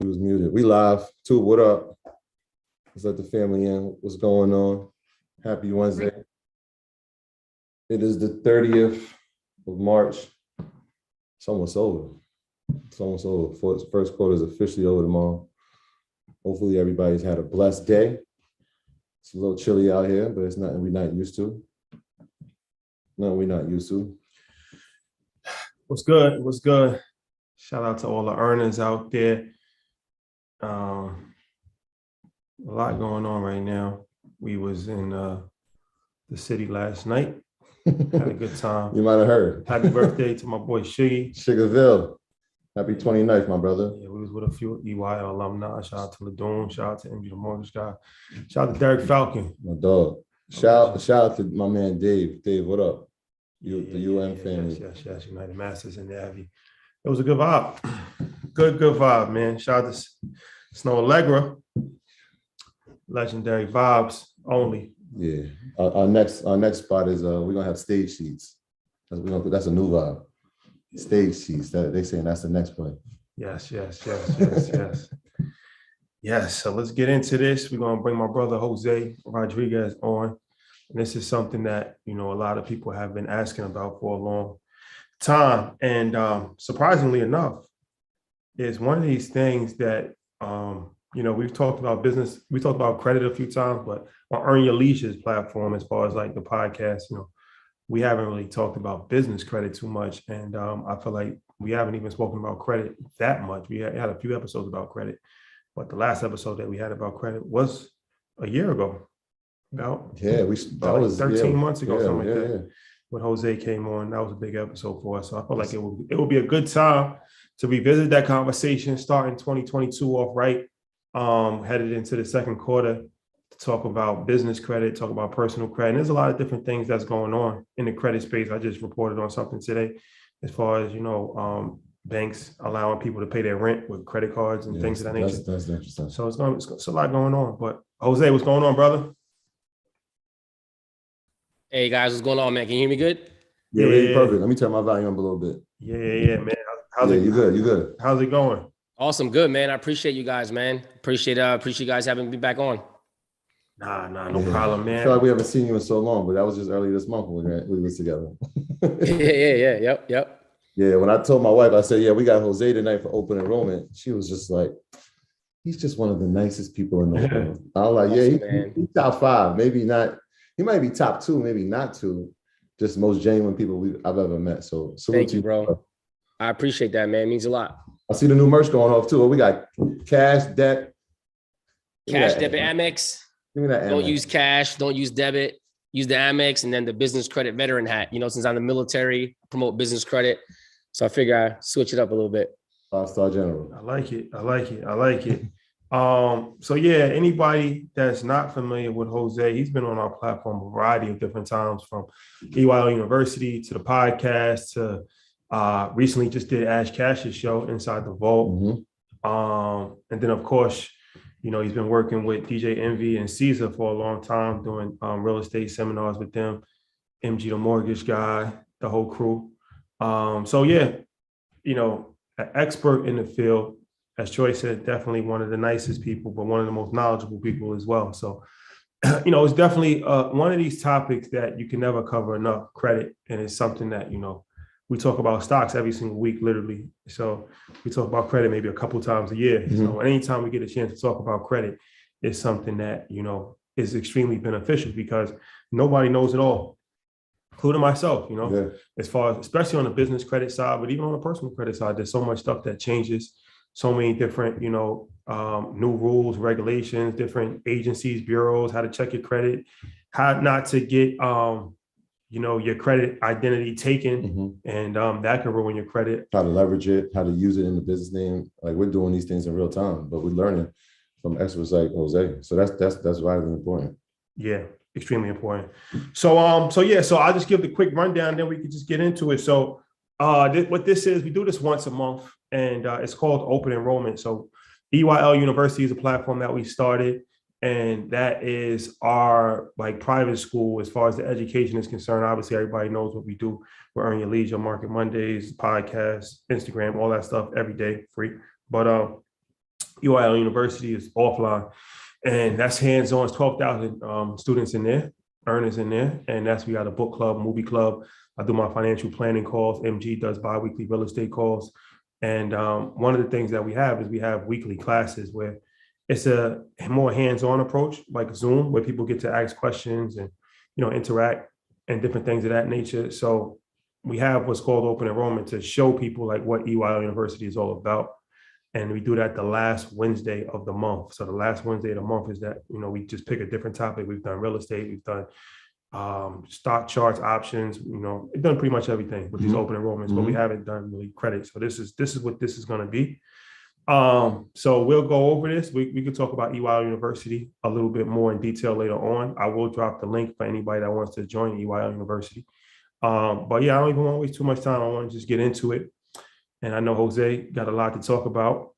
He was muted. We live. Tube, what up? Let's let the family in. What's going on? Happy Wednesday. It is the 30th of March. It's almost over. It's almost over. First quarter is officially over tomorrow. Hopefully everybody's had a blessed day. It's a little chilly out here, but it's nothing we're not used to. Nothing we're not used to. What's good? What's good? Shout out to all the earners out there. A lot going on right now. We was in the city last night. Had a good time. You might have heard. Happy birthday to my boy Shiggy. Sugarville. Happy 29th, my brother. Yeah, we was with a few EY alumni. Shout out to Ladoon. Shout out to MG the Mortgage Guy. Shout out to Derek Falcon. My dog. Shout out to my man Dave. Dave, what up? The UM family. Yes. United Masters and Navy. It was a good vibe. Good vibe, man. Shout out to Snow Allegra. Legendary vibes only. Yeah. Our next spot is we're gonna have stage seats. That's a new vibe. Stage seats. They saying that's the next play. Yes. Yes. So let's get into this. We're gonna bring my brother Jose Rodriguez on. And this is something that a lot of people have been asking about for a long time. And surprisingly enough, it's one of these things that we've talked about business. We talked about credit a few times, but on Earn Your Leisure's platform, as far as like the podcast, we haven't really talked about business credit too much. And I feel like we haven't even spoken about credit that much. We had a few episodes about credit, but the last episode that we had about credit was a year ago. That was 13 months ago, something like that. When Jose came on, that was a big episode for us. So I felt like it would be a good time to revisit that conversation, starting 2022 off right, headed into the second quarter, to talk about business credit, talk about personal credit. And there's a lot of different things that's going on in the credit space. I just reported on something today, as far as banks allowing people to pay their rent with credit cards and things of that nature. That's interesting. So it's a lot going on. But Jose, what's going on, brother? Hey guys, what's going on, man? Can you hear me good? Yeah, perfect. Let me turn my volume up a little bit. Yeah, man. How's it? You good? How's it going? Awesome, good, man. I appreciate you guys, man. Appreciate you guys having me back on. Nah, no problem, man. I feel like we haven't seen you in so long, but that was just early this month when we was together. Yep. Yeah, when I told my wife, I said, we got Jose tonight for open enrollment. She was just like, he's just one of the nicest people in the world. I was like, he's top 5, maybe not. He might be top 2, maybe not 2. Just most genuine people I've ever met. So thank you, bro. I appreciate that, man. It means a lot. I see the new merch going off too. We got cash, debt. Cash, debit, Amex. Give me that Amex. Don't use cash. Don't use debit. Use the Amex, and then the business credit veteran hat. Since I'm the military, promote business credit. So I figure I switch it up a little bit. 5-star general. I like it. So anybody that's not familiar with Jose, he's been on our platform a variety of different times, from EYL University to the podcast to recently just did Ash Cash's show, Inside the Vault. Mm-hmm. And then of course, he's been working with DJ Envy and Caesar for a long time, doing real estate seminars with them, MG the Mortgage Guy, the whole crew. An expert in the field. As Troy said, definitely one of the nicest people, but one of the most knowledgeable people as well. So, it's definitely one of these topics that you can never cover enough, credit. And it's something that, we talk about stocks every single week, literally. So we talk about credit maybe a couple times a year. Mm-hmm. So anytime we get a chance to talk about credit, it's something that, is extremely beneficial, because nobody knows it all, including myself, as far as, especially on the business credit side, but even on the personal credit side, there's so much stuff that changes. So many different, new rules, regulations, different agencies, bureaus, how to check your credit, how not to get, your credit identity taken, and that can ruin your credit. How to leverage it, how to use it in the business name. Like, we're doing these things in real time, but we're learning from experts like Jose. So that's vitally important. Yeah, extremely important. So I'll just give the quick rundown, then we can just get into it. So what this is, we do this once a month, and it's called Open Enrollment. So EYL University is a platform that we started, and that is our private school as far as the education is concerned. Obviously, everybody knows what we do. We Earn Your Leisure, Market Mondays, podcast, Instagram, all that stuff every day, free. But EYL University is offline, and that's hands-on. It's 12,000 students in there, earners in there, and we got a book club, movie club. I do my financial planning calls. MG does biweekly real estate calls, and one of the things that we have is we have weekly classes where it's a more hands-on approach, like Zoom, where people get to ask questions and interact and different things of that nature. So we have what's called open enrollment to show people like what EYL University is all about. And we do that the last Wednesday of the month. So the last Wednesday of the month is that, we just pick a different topic. We've done real estate, we've done stock charts, options, we've done pretty much everything with these open enrollments, but we haven't done really credit. So this is what this is going to be. So we'll go over this. We could talk about EYL University a little bit more in detail later on. I will drop the link for anybody that wants to join EYL University. But yeah, I don't even want to waste too much time. I want to just get into it. And I know Jose got a lot to talk about.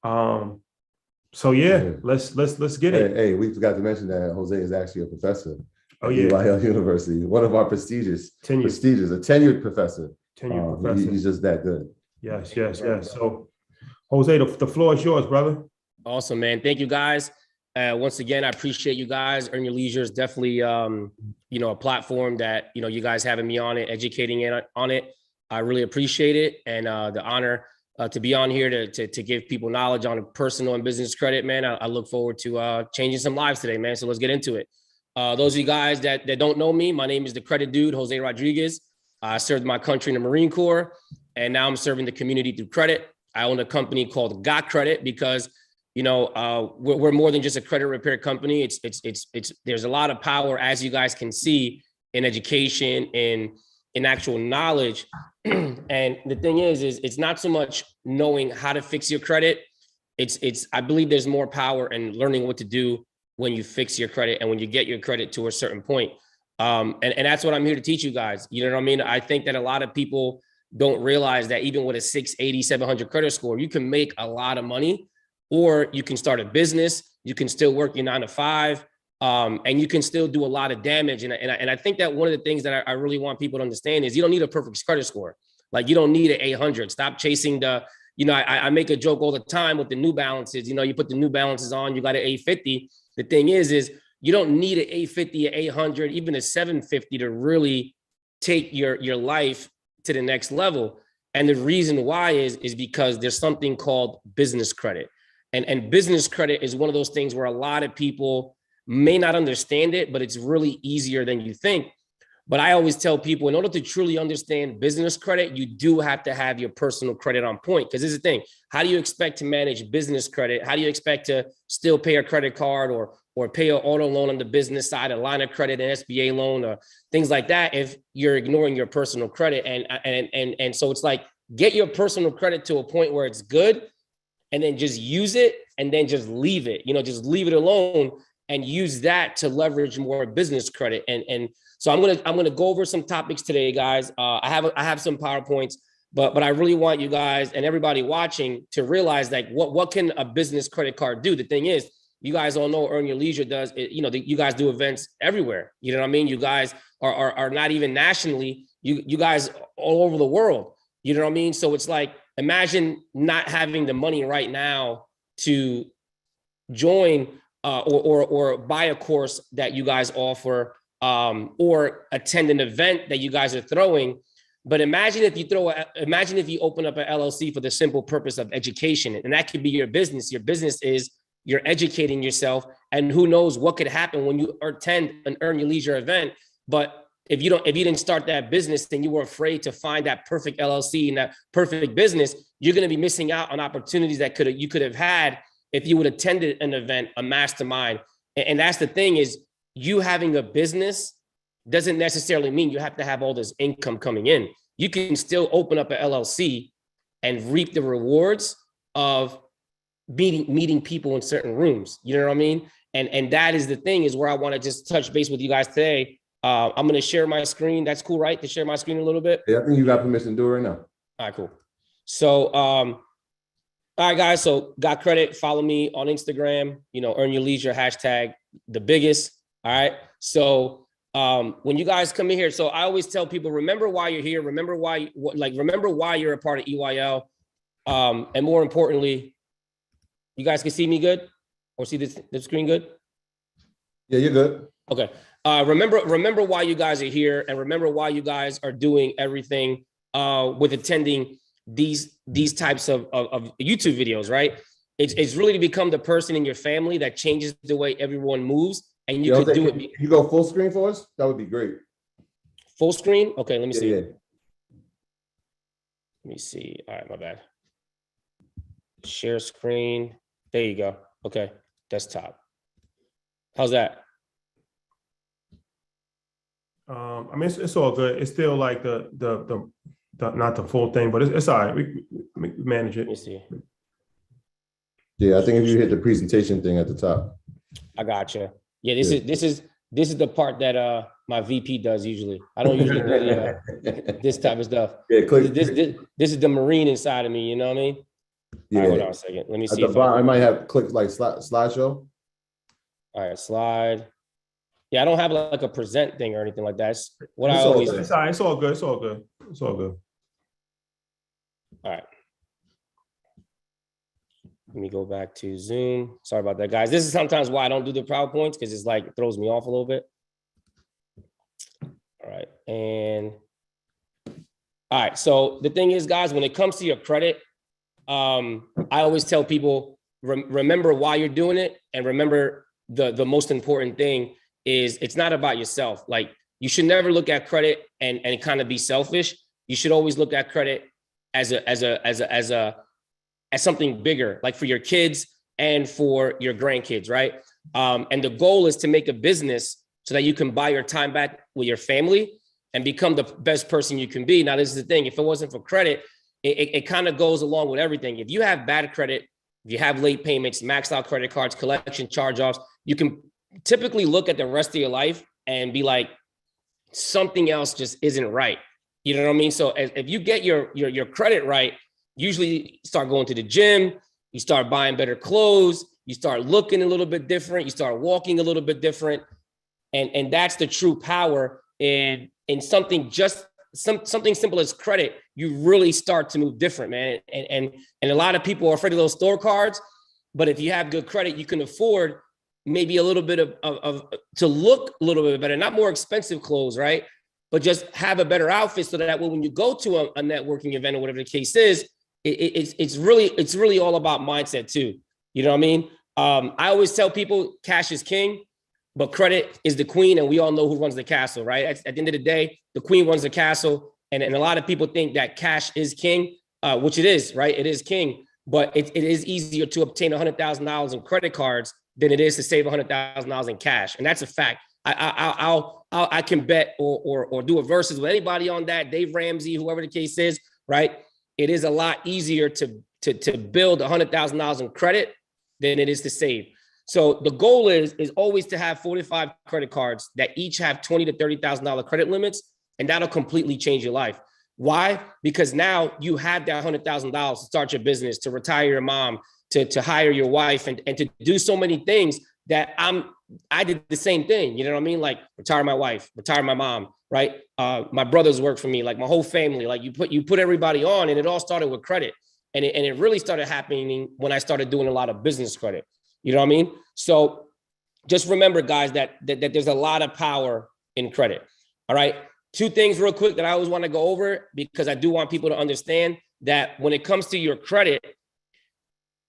So yeah, let's get it. Hey, we forgot to mention that Jose is actually a professor at EYL University, one of our prestigious, a tenured professor. He's just that good. Yes. So Jose, the floor is yours, brother. Awesome, man. Thank you, guys. Once again, I appreciate you guys. Earn Your Leisure is definitely, a platform that, you guys having me on it, educating on it. I really appreciate it. And the honor to be on here to give people knowledge on personal and business credit, man. I look forward to changing some lives today, man. So let's get into it. Those of you guys that don't know me, my name is the Credit Dude, Jose Rodriguez. I served my country in the Marine Corps, and now I'm serving the community through credit. I own a company called Got Credit because, we're more than just a credit repair company. There's a lot of power, as you guys can see, in education, in actual knowledge. And the thing is it's not so much knowing how to fix your credit. I believe there's more power in learning what to do when you fix your credit and when you get your credit to a certain point. And that's what I'm here to teach you guys. You know what I mean? I think that a lot of people don't realize that even with a 680, 700 credit score, you can make a lot of money, or you can start a business. You can still work your 9 to 5, and you can still do a lot of damage. And I think that one of the things that I really want people to understand is you don't need a perfect credit score. Like, you don't need an 800. Stop chasing I make a joke all the time with the New Balances. You put the New Balances on, you got an 850. The thing is you don't need an 850, an 800, even a 750 to really take your life to the next level. And the reason why is because there's something called business credit. And business credit is one of those things where a lot of people may not understand it, but it's really easier than you think. But I always tell people, in order to truly understand business credit, you do have to have your personal credit on point. Because this is the thing. How do you expect to manage business credit? How do you expect to still pay a credit card or pay an auto loan on the business side, a line of credit, an SBA loan, or things like that, if you're ignoring your personal credit? And so it's like, get your personal credit to a point where it's good, and then just use it, and then just leave it. Just leave it alone and use that to leverage more business credit. And so I'm gonna go over some topics today, guys. I have some PowerPoints, but I really want you guys and everybody watching to realize, like, what can a business credit card do? The thing is, you guys all know Earn Your Leisure does it. You guys do events everywhere. You know what I mean? You guys are not even nationally. You guys all over the world. You know what I mean? So it's like, imagine not having the money right now to join or buy a course that you guys offer, or attend an event that you guys are throwing. But imagine if you open up an LLC for the simple purpose of education, and that could be your business. Your business is you're educating yourself, and who knows what could happen when you attend an Earn Your Leisure event. But if you didn't start that business, then you were afraid to find that perfect LLC and that perfect business, you're going to be missing out on opportunities that you could have had if you would have attended an event, a mastermind. And that's the thing, is you having a business doesn't necessarily mean you have to have all this income coming in. You can still open up an LLC and reap the rewards of meeting people in certain rooms. You know what I mean? And that is the thing, is where I want to just touch base with you guys today. I'm going to share my screen. That's cool, right? To share my screen a little bit? Yeah, I think you got permission to do it right now. All right, cool. So, all right, guys. So Got Credit. Follow me on Instagram. Earn Your Leisure, hashtag the biggest. All right. So when you guys come in here, so I always tell people, remember why you're here. Remember why you're a part of EYL. And more importantly, You guys can see me good or see the screen good? Yeah, you're good. Okay. Remember why you guys are here, and remember why you guys are doing everything with attending these types of YouTube videos, right? It's really to become the person in your family that changes the way everyone moves, and you could do it. You go full screen for us? That would be great. Full screen? Okay, let me see. Yeah. Let me see. All right, my bad. Share screen. There you go. Okay, desktop. How's that? I mean, it's all good. It's still like the not the full thing, but it's all right. We manage it. Let me see. Yeah, I think if you hit the presentation thing at the top. I gotcha. Yeah, this is the part that my VP does usually. I don't usually do this type of stuff. Yeah, click. This is the Marine inside of me. You know what I mean? Yeah. All right, hold on a second. Let me see. I might have clicked like slideshow. All right, slide. Yeah, I don't have like a present thing or anything like that. It's what It's I all always. good. It's all right. It's all good. It's all good. It's all good. All right. Let me go back to Zoom. Sorry about that, guys. This is sometimes why I don't do the PowerPoints, because it's like, it throws me off a little bit. All right. And all right. So the thing is, guys, when it comes to your credit, I always tell people, remember why you're doing it. And remember the most important thing is it's not about yourself. Like, you should never look at credit and kind of be selfish. You should always look at credit as something bigger, like for your kids and for your grandkids, right? And the goal is to make a business so that you can buy your time back with your family and become the best person you can be. Now, this is the thing. If it wasn't for credit, it kind of goes along with everything. If you have bad credit, if you have late payments, maxed out credit cards, collection charge-offs, you can typically look at the rest of your life and be like, something else just isn't right. You know what I mean? So if you get your credit right, usually start going to the gym, you start buying better clothes, you start looking a little bit different, you start walking a little bit different. And that's the true power in something something simple as credit. You really start to move different, man. And a lot of people are afraid of those store cards, but if you have good credit, you can afford maybe a little bit of to look a little bit better, not more expensive clothes, right? But just have a better outfit so that when you go to a networking event or whatever the case is, it's really all about mindset too. You know what I mean? I always tell people cash is king, but credit is the queen, and we all know who runs the castle, right? At the end of the day, the queen runs the castle, and a lot of people think that cash is king, which it is, right? It is king, but it is easier to obtain $100,000 in credit cards than it is to save $100,000 in cash, and that's a fact. I can bet or do a versus with anybody on that, Dave Ramsey, whoever the case is, right? It is a lot easier to build $100,000 in credit than it is to save. So the goal is always to have 45 credit cards that each have $20,000 to $30,000 credit limits, and that'll completely change your life. Why? Because now you have that $100,000 to start your business, to retire your mom, to hire your wife, and to do so many things that I did the same thing. You know what I mean? Like retire my wife, retire my mom, right? My brothers work for me, like my whole family. Like you put everybody on, and it all started with credit. And it really started happening when I started doing a lot of business credit. You know what I mean? So just remember, guys, that there's a lot of power in credit. All right. 2 things real quick that I always want to go over, because I do want people to understand that when it comes to your credit,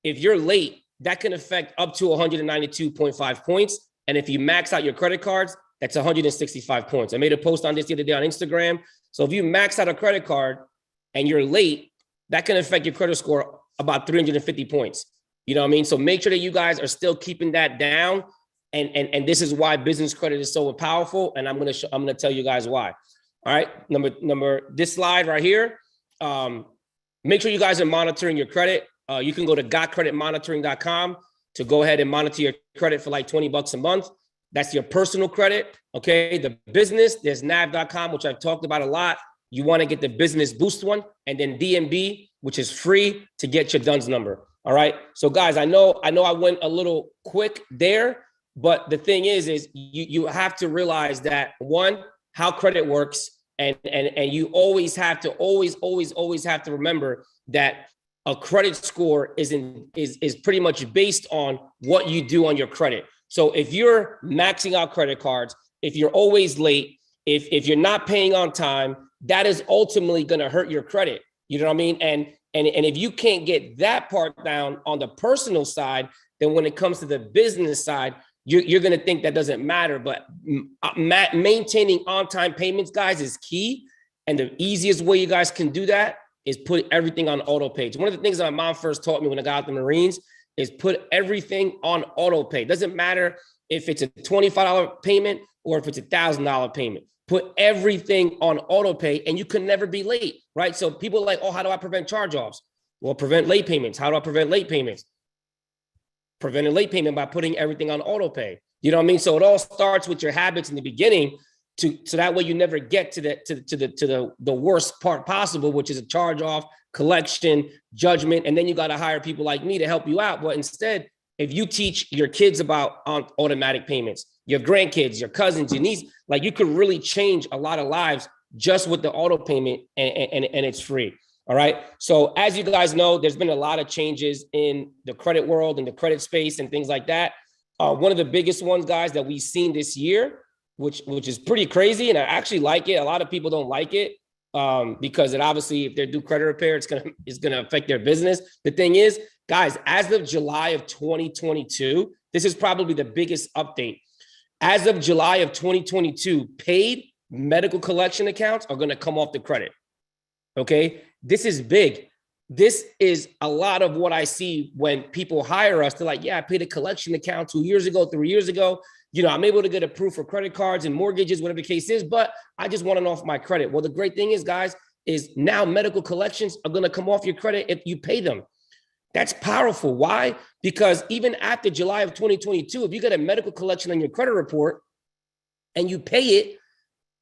if you're late, that can affect up to 192.5 points. And if you max out your credit cards, that's 165 points. I made a post on this the other day on Instagram. So if you max out a credit card and you're late, that can affect your credit score about 350 points. You know what I mean? So make sure that you guys are still keeping that down. And this is why business credit is so powerful. And I'm gonna tell you guys why. All right, this slide right here. Make sure you guys are monitoring your credit. You can go to gotcreditmonitoring.com to go ahead and monitor your credit for like $20 a month. That's your personal credit. Okay. The business, there's nav.com, which I've talked about a lot. You want to get the business boost one, and then DMB, which is free to get your DUNS number. All right. So guys, I know I went a little quick there, but the thing is you have to realize that, one, how credit works. And you always have to remember that a credit score is pretty much based on what you do on your credit. So if you're maxing out credit cards, if you're always late, if you're not paying on time, that is ultimately going to hurt your credit. You know what I mean? And if you can't get that part down on the personal side, then when it comes to the business side, you're going to think that doesn't matter. But maintaining on-time payments, guys, is key. And the easiest way you guys can do that is put everything on auto pay. One of the things that my mom first taught me when I got out the Marines is put everything on auto pay. It doesn't matter if it's a $25 payment or if it's $1,000 payment. Put everything on auto pay and you can never be late, right? So people are like, oh, how do I prevent charge-offs? Well, prevent late payments. How do I prevent late payments? Prevent a late payment by putting everything on auto pay. You know what I mean? So it all starts with your habits in the beginning, so that way you never get to the worst part possible, which is a charge-off, collection, judgment, and then you got to hire people like me to help you out. But instead, if you teach your kids about automatic payments, your grandkids, your cousins, your niece, like you could really change a lot of lives just with the auto payment, and it's free. All right. So as you guys know, there's been a lot of changes in the credit world and the credit space and things like that. One of the biggest ones, guys, that we've seen this year, which is pretty crazy, and I actually like it. A lot of people don't like it because it obviously, if they do credit repair, it's gonna affect their business. The thing is, guys, as of July of 2022, this is probably the biggest update. As of July of 2022, paid medical collection accounts are going to come off the credit. Okay, this is big. This is a lot of what I see when people hire us. They're like, yeah, I paid a collection account 2 years ago, 3 years ago. You know, I'm able to get approved for credit cards and mortgages, whatever the case is, but I just want it off my credit. Well, the great thing is, guys, is now medical collections are going to come off your credit if you pay them. That's powerful. Why? Because even after July of 2022, if you get a medical collection on your credit report and you pay it,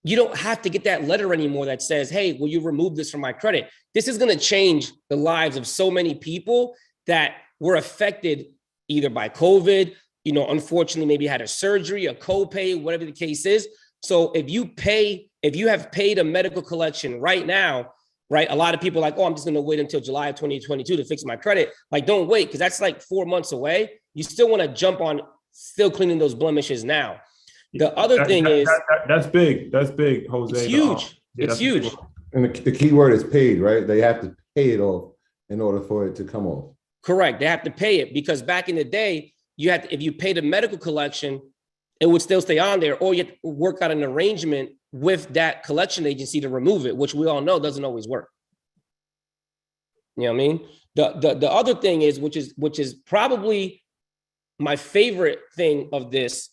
you don't have to get that letter anymore that says, hey, will you remove this from my credit? This is going to change the lives of so many people that were affected either by COVID, you know, unfortunately, maybe had a surgery, a copay, whatever the case is. So if you have paid a medical collection right now, right? A lot of people are like, oh, I'm just going to wait until July of 2022 to fix my credit. Like, don't wait, because that's like 4 months away. You still want to jump on still cleaning those blemishes now. The other thing is that's big. That's big, Jose. It's huge. It's huge. And the key word is paid, right? They have to pay it off in order for it to come off. Correct. They have to pay it, because back in the day, if you paid a medical collection, it would still stay on there, or you have to work out an arrangement with that collection agency to remove it, which we all know doesn't always work. You know what I mean? The other thing is, which is probably my favorite thing of this,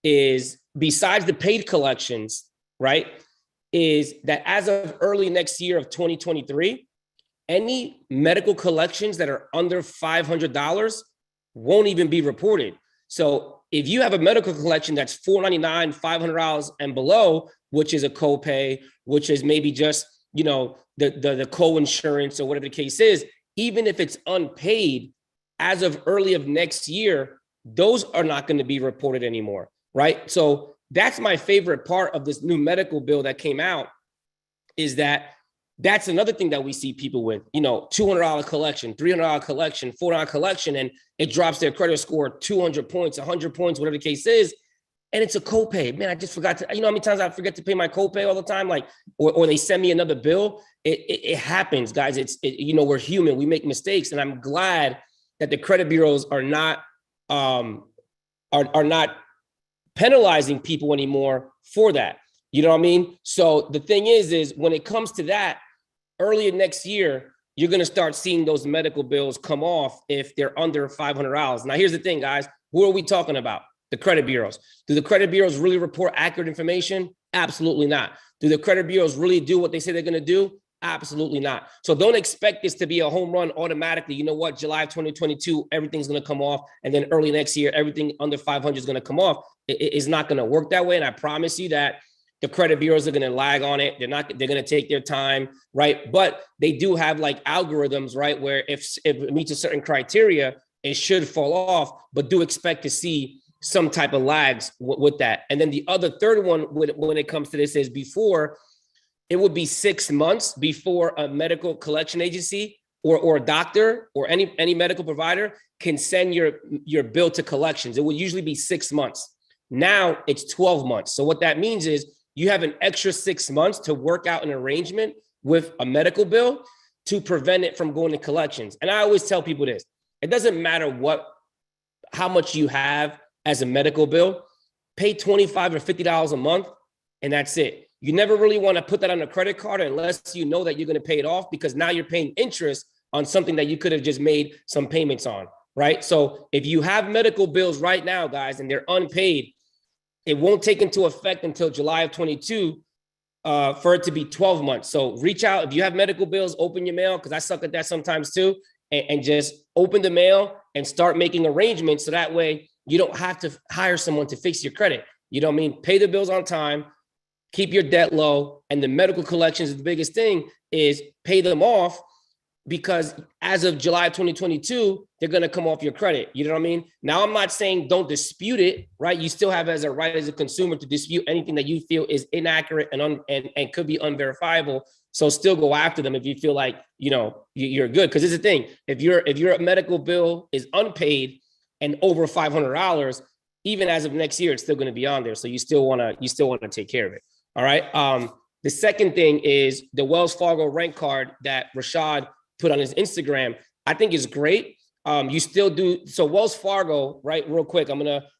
is besides the paid collections, right, is that as of early next year of 2023, any medical collections that are under $500 won't even be reported. So if you have a medical collection that's $499, $500 and below, which is a copay, which is maybe just, you know, the co-insurance or whatever the case is, even if it's unpaid, as of early of next year, those are not going to be reported anymore, right? So that's my favorite part of this new medical bill that came out, is that's another thing that we see people with, you know, $200 collection, $300 collection, $400 collection, and it drops their credit score 200 points, 100 points, whatever the case is. And it's a copay. Man, I just forgot to, you know how many times I forget to pay my copay all the time? Like, or they send me another bill. It happens, guys. You know, we're human. We make mistakes. And I'm glad that the credit bureaus are not penalizing people anymore for that. You know what I mean? So the thing is when it comes to that, earlier next year, you're going to start seeing those medical bills come off if they're under $500. Now, here's the thing, guys. Who are we talking about? The credit bureaus. Do the credit bureaus really report accurate information? Absolutely not. Do the credit bureaus really do what they say they're going to do? Absolutely not. So don't expect this to be a home run automatically. You know what? July of 2022, everything's going to come off. And then early next year, everything under 500 is going to come off. It's not going to work that way. And I promise you that the credit bureaus are going to lag on it. They're going to take their time, right? But they do have like algorithms, right? Where if it meets a certain criteria, it should fall off, but do expect to see some type of lags with that. And then the other third one, when it comes to this, is before, it would be 6 months before a medical collection agency or a doctor or any medical provider can send your bill to collections. It would usually be 6 months. Now it's 12 months. So what that means is you have an extra 6 months to work out an arrangement with a medical bill to prevent it from going to collections. And I always tell people this: it doesn't matter how much you have as a medical bill, pay $25 or $50 a month, and that's it. You never really want to put that on a credit card unless you know that you're going to pay it off, because now you're paying interest on something that you could have just made some payments on, right? So if you have medical bills right now, guys, and they're unpaid, it won't take into effect until July of 22 for it to be 12 months. So reach out. If you have medical bills, open your mail, because I suck at that sometimes too, and just open the mail and start making arrangements so that way you don't have to hire someone to fix your credit. You know what I mean? Pay the bills on time, keep your debt low, and the medical collections is the biggest thing, is pay them off, because as of July 2022, they're going to come off your credit. You know what I mean? Now, I'm not saying don't dispute it, right? You still have as a right as a consumer to dispute anything that you feel is inaccurate and could be unverifiable. So still go after them if you feel like, you're good. Because it's the thing, if your medical bill is unpaid and over $500, even as of next year, it's still going to be on there. So you still want to take care of it. All right. The second thing is the Wells Fargo rent card that Rashad put on his Instagram. I think is great. You still do. So Wells Fargo, right? Real quick,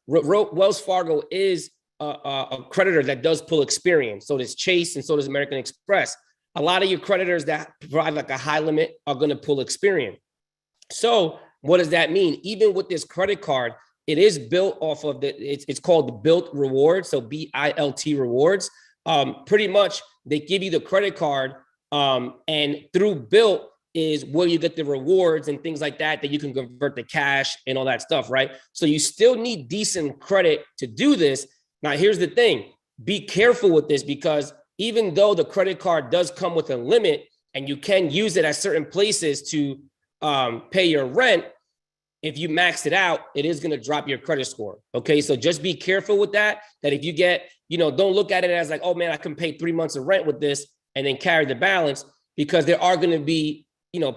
Wells Fargo is a creditor that does pull Experian. So does Chase and so does American Express. A lot of your creditors that provide like a high limit are going to pull Experian. So what does that mean? Even with this credit card, it is built off of it's called the Bilt Rewards. So BILT rewards. Pretty much they give you the credit card, and through Bilt is where you get the rewards and things like that you can convert to cash and all that stuff, right? So you still need decent credit to do this. Now, here's the thing. Be careful with this, because even though the credit card does come with a limit and you can use it at certain places to pay your rent, if you max it out, it is going to drop your credit score. Okay. So just be careful with that if you get, don't look at it as like, oh man, I can pay 3 months of rent with this and then carry the balance, because there are going to be,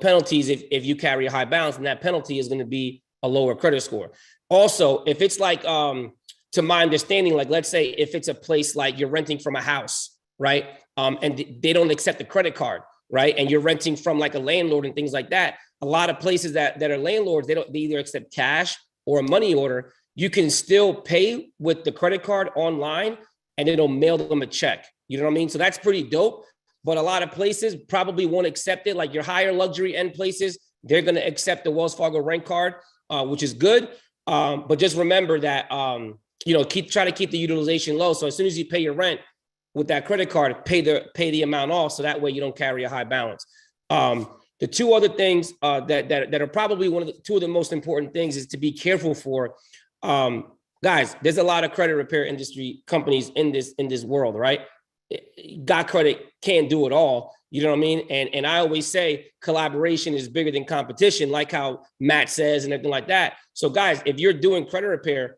penalties if you carry a high balance, and that penalty is going to be a lower credit score. Also, if it's like, to my understanding, like let's say if it's a place like you're renting from a house, right? And they don't accept the credit card, right? And you're renting from like a landlord and things like that. A lot of places that are landlords, they either accept cash or a money order. You can still pay with the credit card online and it'll mail them a check. You know what I mean? So that's pretty dope. But a lot of places probably won't accept it. Like your higher luxury end places, they're going to accept the Wells Fargo rent card, which is good. But just remember that, try to keep the utilization low. So as soon as you pay your rent with that credit card, pay the amount off. So that way you don't carry a high balance. The two other things that are probably two of the most important things is to be careful for. Guys, there's a lot of credit repair industry companies in this world, right? Got credit can't do it all. You know what I mean? And I always say collaboration is bigger than competition, like how Matt says and everything like that. So guys, if you're doing credit repair,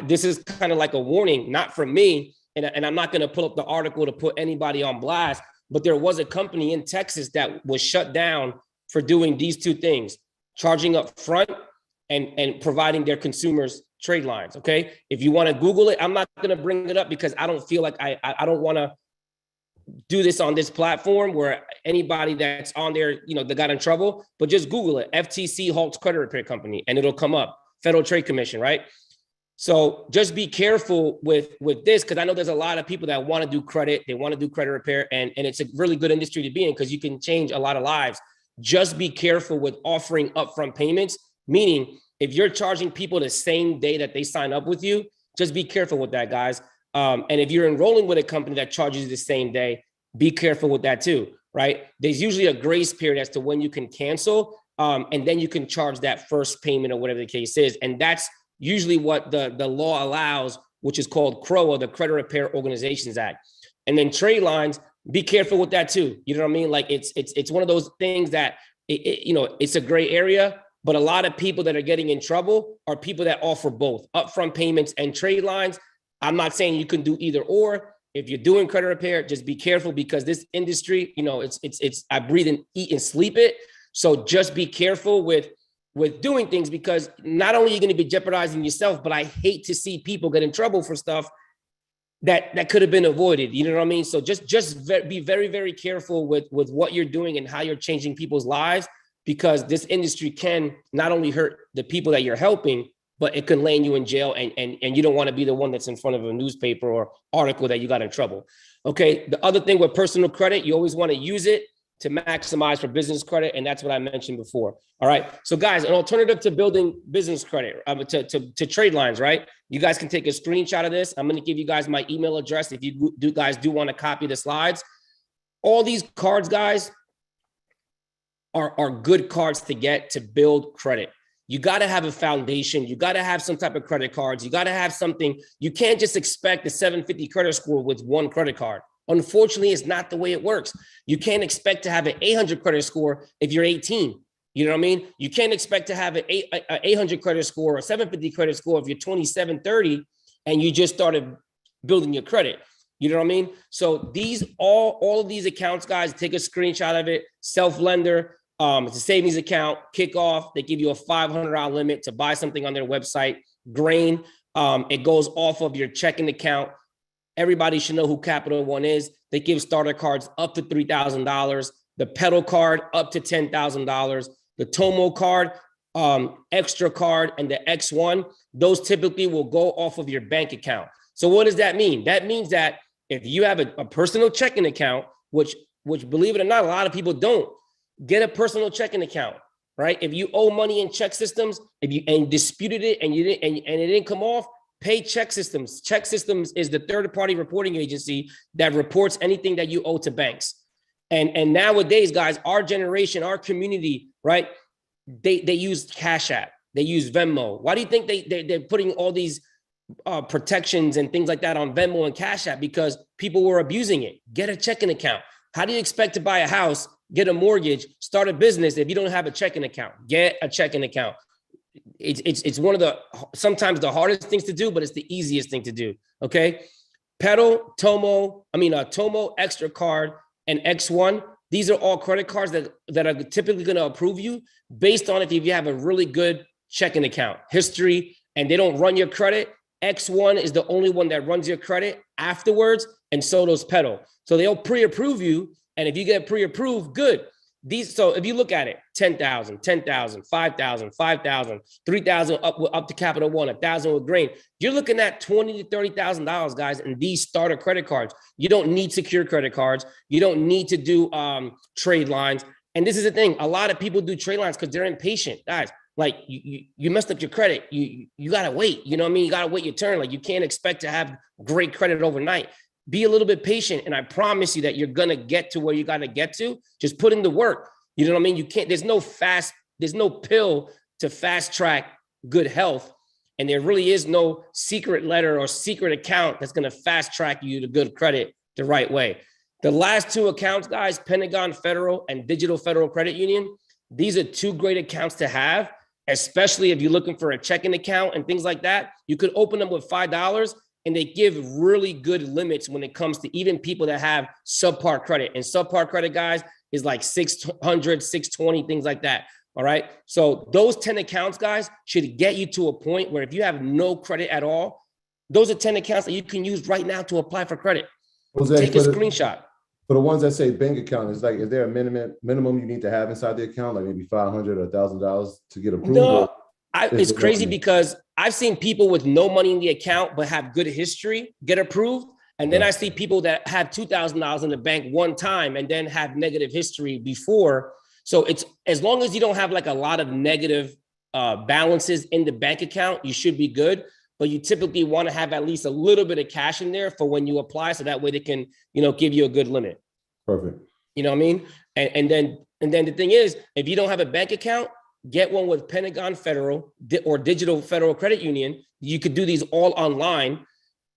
this is kind of like a warning, not from me. And I'm not going to pull up the article to put anybody on blast, but there was a company in Texas that was shut down for doing these two things: charging up front and providing their consumers trade lines. Okay. If you want to Google it, I'm not going to bring it up because I don't feel like I don't want to do this on this platform where anybody that's on there, they got in trouble, but just Google it. FTC halts credit repair company and it'll come up. Federal Trade Commission, right? So just be careful with this, because I know there's a lot of people that want to do credit. They want to do credit repair, and it's a really good industry to be in because you can change a lot of lives. Just be careful with offering upfront payments, meaning if you're charging people the same day that they sign up with you, just be careful with that, guys. And if you're enrolling with a company that charges you the same day, be careful with that too, right? There's usually a grace period as to when you can cancel, and then you can charge that first payment or whatever the case is. And that's usually what the law allows, which is called CROA, the Credit Repair Organizations Act. And then trade lines, be careful with that too. You know what I mean? Like it's one of those things that, it's a gray area, but a lot of people that are getting in trouble are people that offer both upfront payments and trade lines. I'm not saying you can do either or. If you're doing credit repair, just be careful, because this industry, it's I breathe and eat and sleep it. So just be careful with doing things, because not only are you going to be jeopardizing yourself, but I hate to see people get in trouble for stuff that could have been avoided. You know what I mean? So just be very, very careful with what you're doing and how you're changing people's lives, because this industry can not only hurt the people that you're helping, but it can land you in jail, and you don't want to be the one that's in front of a newspaper or article that you got in trouble. Okay. The other thing with personal credit, you always want to use it to maximize for business credit. And that's what I mentioned before. All right. So guys, an alternative to building business credit, to trade lines, right? You guys can take a screenshot of this. I'm going to give you guys my email address if you guys do want to copy the slides. All these cards, guys, are good cards to get to build credit. You got to have a foundation. You got to have some type of credit cards. You got to have something. You can't just expect a 750 credit score with one credit card. Unfortunately, it's not the way it works. You can't expect to have an 800 credit score if you're 18. You know what I mean? You can't expect to have an 800 credit score or 750 credit score if you're 27, 30, and you just started building your credit. You know what I mean? So these, all of these accounts, guys, take a screenshot of it. Self-lender, it's a savings account, kickoff. They give you a $500 limit to buy something on their website. Grain, it goes off of your checking account. Everybody should know who Capital One is. They give starter cards up to $3,000, the pedal card up to $10,000, the Tomo card, extra card, and the X1. Those typically will go off of your bank account. So what does that mean? That means that if you have a personal checking account, which believe it or not, a lot of people don't, get a personal checking account, right? If you owe money in check systems, and disputed it and you didn't, and it didn't come off, pay Check Systems. Check Systems is the third-party reporting agency that reports anything that you owe to banks. And nowadays, guys, our generation, our community, right? They use Cash App, they use Venmo. Why do you think they're putting all these protections and things like that on Venmo and Cash App? Because people were abusing it. Get a checking account. How do you expect to buy a house, get a mortgage, start a business if you don't have a checking account? Get a checking account. It's one of the, sometimes the hardest things to do, but it's the easiest thing to do. Okay. Tomo, extra card, and X1. These are all credit cards that are typically going to approve you based on if you have a really good checking account history and they don't run your credit. X1 is the only one that runs your credit afterwards. And so does Pedal. So they'll pre-approve you. And if you get pre-approved, good. So if you look at it, 10,000, 10,000, 5,000, 5,000, 3,000 up to Capital One, 1,000 with Grain. You're looking at $20,000 to $30,000, guys, in these starter credit cards. You don't need secure credit cards. You don't need to do trade lines. And this is the thing. A lot of people do trade lines because they're impatient, guys. Like you messed up your credit. You gotta wait. You know what I mean? You gotta wait your turn. Like you can't expect to have great credit overnight. Be a little bit patient, and I promise you that you're gonna get to where you gotta get to. Just put in the work. You know what I mean? You can't. There's no pill to fast track good health, and there really is no secret letter or secret account that's gonna fast track you to good credit the right way. The last two accounts, guys, Pentagon Federal and Digital Federal Credit Union. These are two great accounts to have, especially if you're looking for a checking account and things like that. You could open them with $5. And they give really good limits when it comes to even people that have subpar credit. And subpar credit, guys, is like 600, 620, things like that. All right. So those 10 accounts, guys, should get you to a point where if you have no credit at all, those are 10 accounts that you can use right now to apply for credit. Take a screenshot. For the ones that say bank account, is there a minimum you need to have inside the account, like maybe $500 or $1,000 to get approved? No, it's crazy because I've seen people with no money in the account but have good history get approved. And then I see people that have $2,000 in the bank one time and then have negative history before. So it's, as long as you don't have like a lot of negative balances in the bank account, you should be good. But you typically want to have at least a little bit of cash in there for when you apply. So that way they can, give you a good limit. Perfect. You know what I mean? And then the thing is, if you don't have a bank account, get one with Pentagon Federal or Digital Federal Credit Union. You could do these all online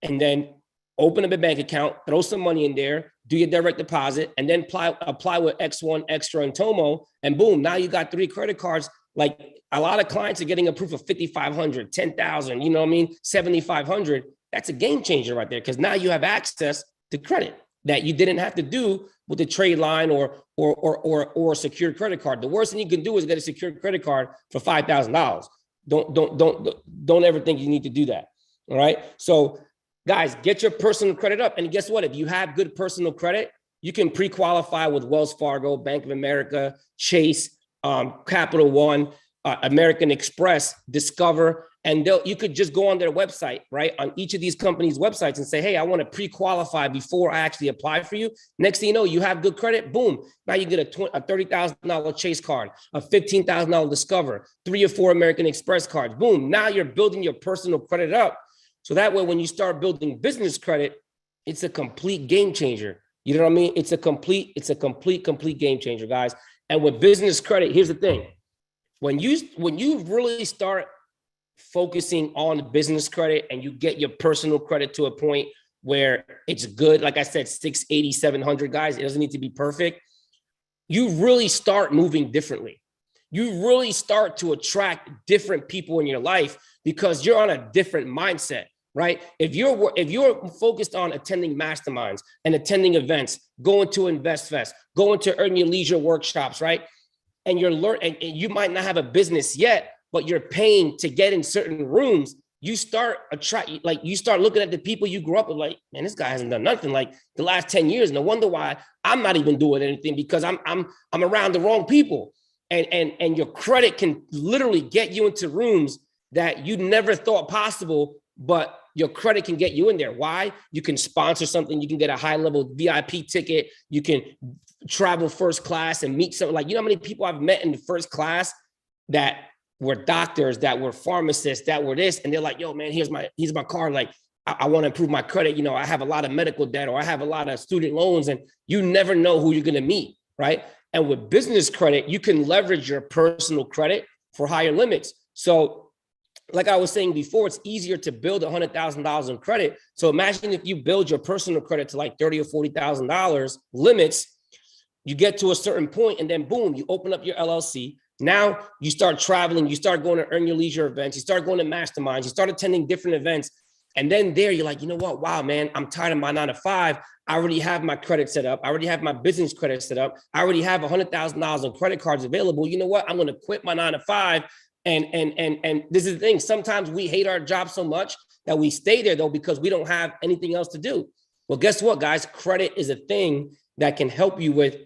and then open up a bank account, throw some money in there, do your direct deposit, and then apply with X1, Extra, and Tomo, and boom, now you got 3 credit cards. Like a lot of clients are getting approved for 5,500, 10,000, you know what I mean? 7,500. That's a game changer right there because now you have access to credit. that you didn't have to do with a trade line or a secured credit card. The worst thing you can do is get a secured credit card for $5,000. Don't ever think you need to do that. All right. So guys, get your personal credit up. And guess what? If you have good personal credit, you can pre-qualify with Wells Fargo, Bank of America, Chase, Capital One, American Express, Discover, and you could just go on their website, right? On each of these companies' websites and say, hey, I want to pre-qualify before I actually apply for you. Next thing you know, you have good credit, boom. Now you get a $30,000 Chase card, a $15,000 Discover, 3 or 4 American Express cards, boom. Now you're building your personal credit up. So that way, when you start building business credit, it's a complete game changer. You know what I mean? It's a complete game changer, guys. And with business credit, here's the thing. When you really start focusing on business credit and you get your personal credit to a point where it's good, like I said, 680, 700, guys, it doesn't need to be perfect. You really start moving differently. You really start to attract different people in your life because you're on a different mindset, right? If you're focused on attending masterminds and attending events, going to Invest Fest, going to Earn Your Leisure workshops, right? And you're learning, and you might not have a business yet, but you're paying to get in certain rooms. You start looking at the people you grew up with, like, man, this guy hasn't done nothing like the last 10 years. No wonder why I'm not even doing anything, because I'm around the wrong people. And your credit can literally get you into rooms that you never thought possible, but your credit can get you in there. Why? You can sponsor something. You can get a high level VIP ticket. You can travel first class and meet someone. Like, you know how many people I've met in the first class that were doctors, that were pharmacists, that were this, and they're like, yo, man, here's my card. Like, I want to improve my credit. You know, I have a lot of medical debt, or I have a lot of student loans, and you never know who you're going to meet, right? And with business credit, you can leverage your personal credit for higher limits. So like I was saying before, it's easier to build $100,000 in credit. So imagine if you build your personal credit to like $30,000 or $40,000 limits, you get to a certain point, and then boom, you open up your LLC. Now you start traveling, you start going to Earn Your Leisure events, you start going to masterminds, you start attending different events. And then there you're like, you know what? Wow, man, I'm tired of my 9 to 5. I already have my credit set up. I already have my business credit set up. I already have $100,000 in credit cards available. You know what? I'm going to quit my 9 to 5. And this is the thing. Sometimes we hate our job so much that we stay there, though, because we don't have anything else to do. Well, guess what, guys? Credit is a thing that can help you with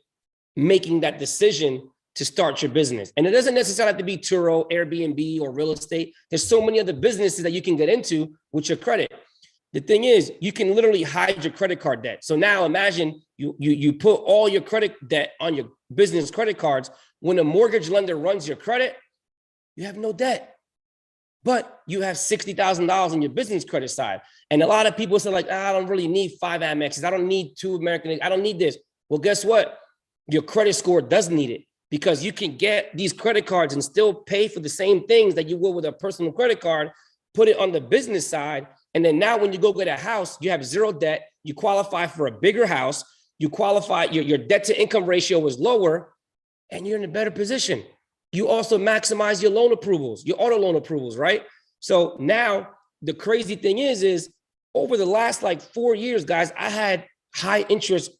making that decision to start your business. And it doesn't necessarily have to be Turo, Airbnb, or real estate. There's so many other businesses that you can get into with your credit. The thing is, you can literally hide your credit card debt. So now imagine you put all your credit debt on your business credit cards. When a mortgage lender runs your credit, you have no debt, but you have $60,000 on your business credit side. And a lot of people say like, I don't really need 5 Amexes. I don't need 2 American. I don't need this. Well, guess what? Your credit score does need it, because you can get these credit cards and still pay for the same things that you will with a personal credit card, put it on the business side. And then now when you go get a house, you have 0 debt. You qualify for a bigger house. You qualify, your debt to income ratio is lower, and you're in a better position. You also maximize your loan approvals, your auto loan approvals, right? So now the crazy thing is over the last like 4 years, guys, I had high interest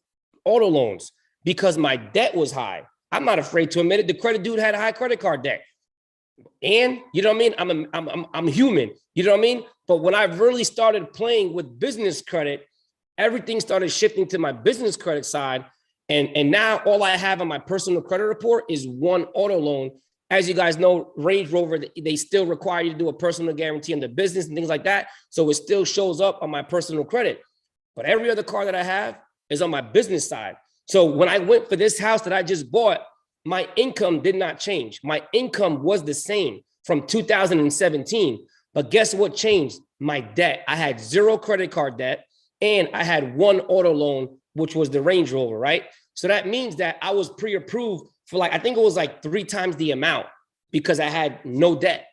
auto loans because my debt was high. I'm not afraid to admit it. The credit dude had a high credit card debt. And you know what I mean? I'm human, you know what I mean? But when I really started playing with business credit, everything started shifting to my business credit side. And now all I have on my personal credit report is 1 auto loan. As you guys know, Range Rover, they still require you to do a personal guarantee on the business and things like that. So it still shows up on my personal credit. But every other car that I have is on my business side. So when I went for this house that I just bought, my income did not change. My income was the same from 2017. But guess what changed? My debt. I had 0 credit card debt, and I had 1 auto loan, which was the Range Rover, right? So that means that I was pre-approved for like, I think it was like 3 times the amount, because I had no debt.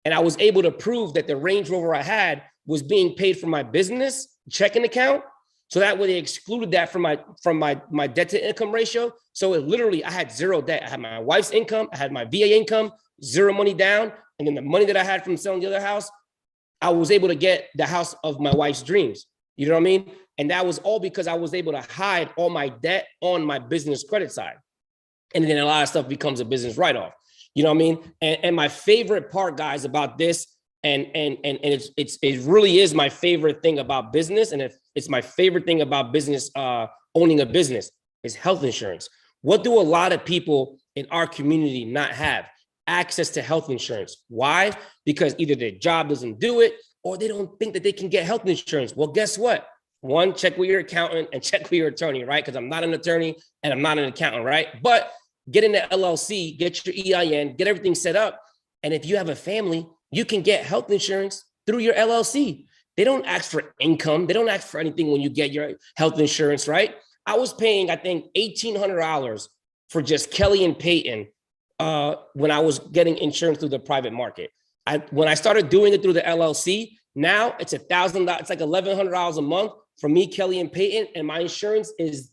And I was able to prove that the Range Rover I had was being paid from my business checking account. So that way they excluded that from my debt to income ratio. So it literally, I had 0 debt. I had my wife's income, I had my VA income, 0 money down. And then the money that I had from selling the other house, I was able to get the house of my wife's dreams. You know what I mean? And that was all because I was able to hide all my debt on my business credit side. And then a lot of stuff becomes a business write-off. You know what I mean? And my favorite part, guys, about this, and it really is my favorite thing about business, and it's my favorite thing about business, owning a business, is health insurance. What do a lot of people in our community not have? Access to health insurance. Why? Because either their job doesn't do it, or they don't think that they can get health insurance. Well, guess what? One, check with your accountant and check with your attorney, right? Because I'm not an attorney and I'm not an accountant, right? But get in the LLC, get your EIN, get everything set up. And if you have a family, you can get health insurance through your LLC. They don't ask for income. They don't ask for anything when you get your health insurance, right? I was paying, I think, $1,800 for just Kelly and Peyton when I was getting insurance through the private market. When I started doing it through the LLC, now it's $1,000. It's like $1,100 a month for me, Kelly and Peyton, and my insurance is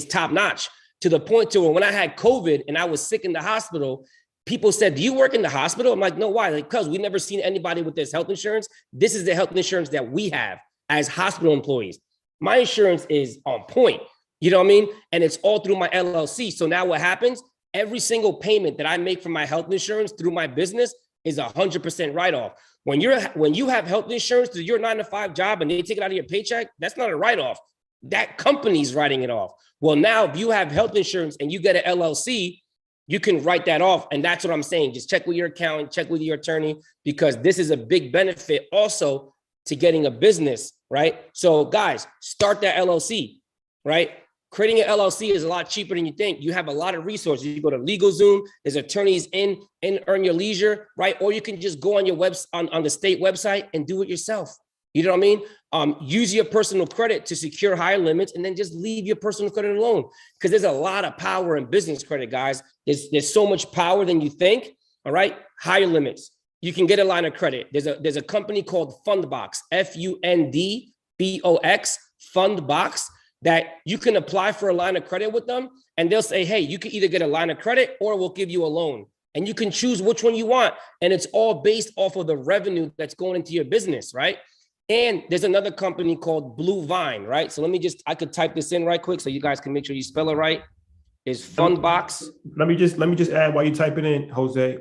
top notch, to the point to where when I had COVID and I was sick in the hospital, people said, "Do you work in the hospital?" I'm like, "No, why?" Like, because we've never seen anybody with this health insurance. This is the health insurance that we have as hospital employees. My insurance is on point. You know what I mean? And it's all through my LLC. So now what happens? Every single payment that I make for my health insurance through my business is 100% write-off. When you have health insurance through your 9-to-5 job and they take it out of your paycheck, that's not a write-off. That company's writing it off. Well, now if you have health insurance and you get an LLC, you can write that off. And that's what I'm saying. Just check with your accountant, check with your attorney, because this is a big benefit also to getting a business, right? So guys, start that LLC, right? Creating an LLC is a lot cheaper than you think. You have a lot of resources. You go to LegalZoom, there's attorneys in Earn Your Leisure, right? Or you can just go on your on the state website and do it yourself. You know what I mean? Use your personal credit to secure higher limits, and then just leave your personal credit alone. Because there's a lot of power in business credit, guys. There's so much power than you think. All right, higher limits. You can get a line of credit. There's a company called Fundbox, Fundbox, Fundbox, that you can apply for a line of credit with them, and they'll say, "Hey, you can either get a line of credit or we'll give you a loan." And you can choose which one you want. And it's all based off of the revenue that's going into your business, right? And there's another company called Blue Vine, right? So I could type this in right quick so you guys can make sure you spell it right. Is Fundbox. Let me just add while you type it in, Jose.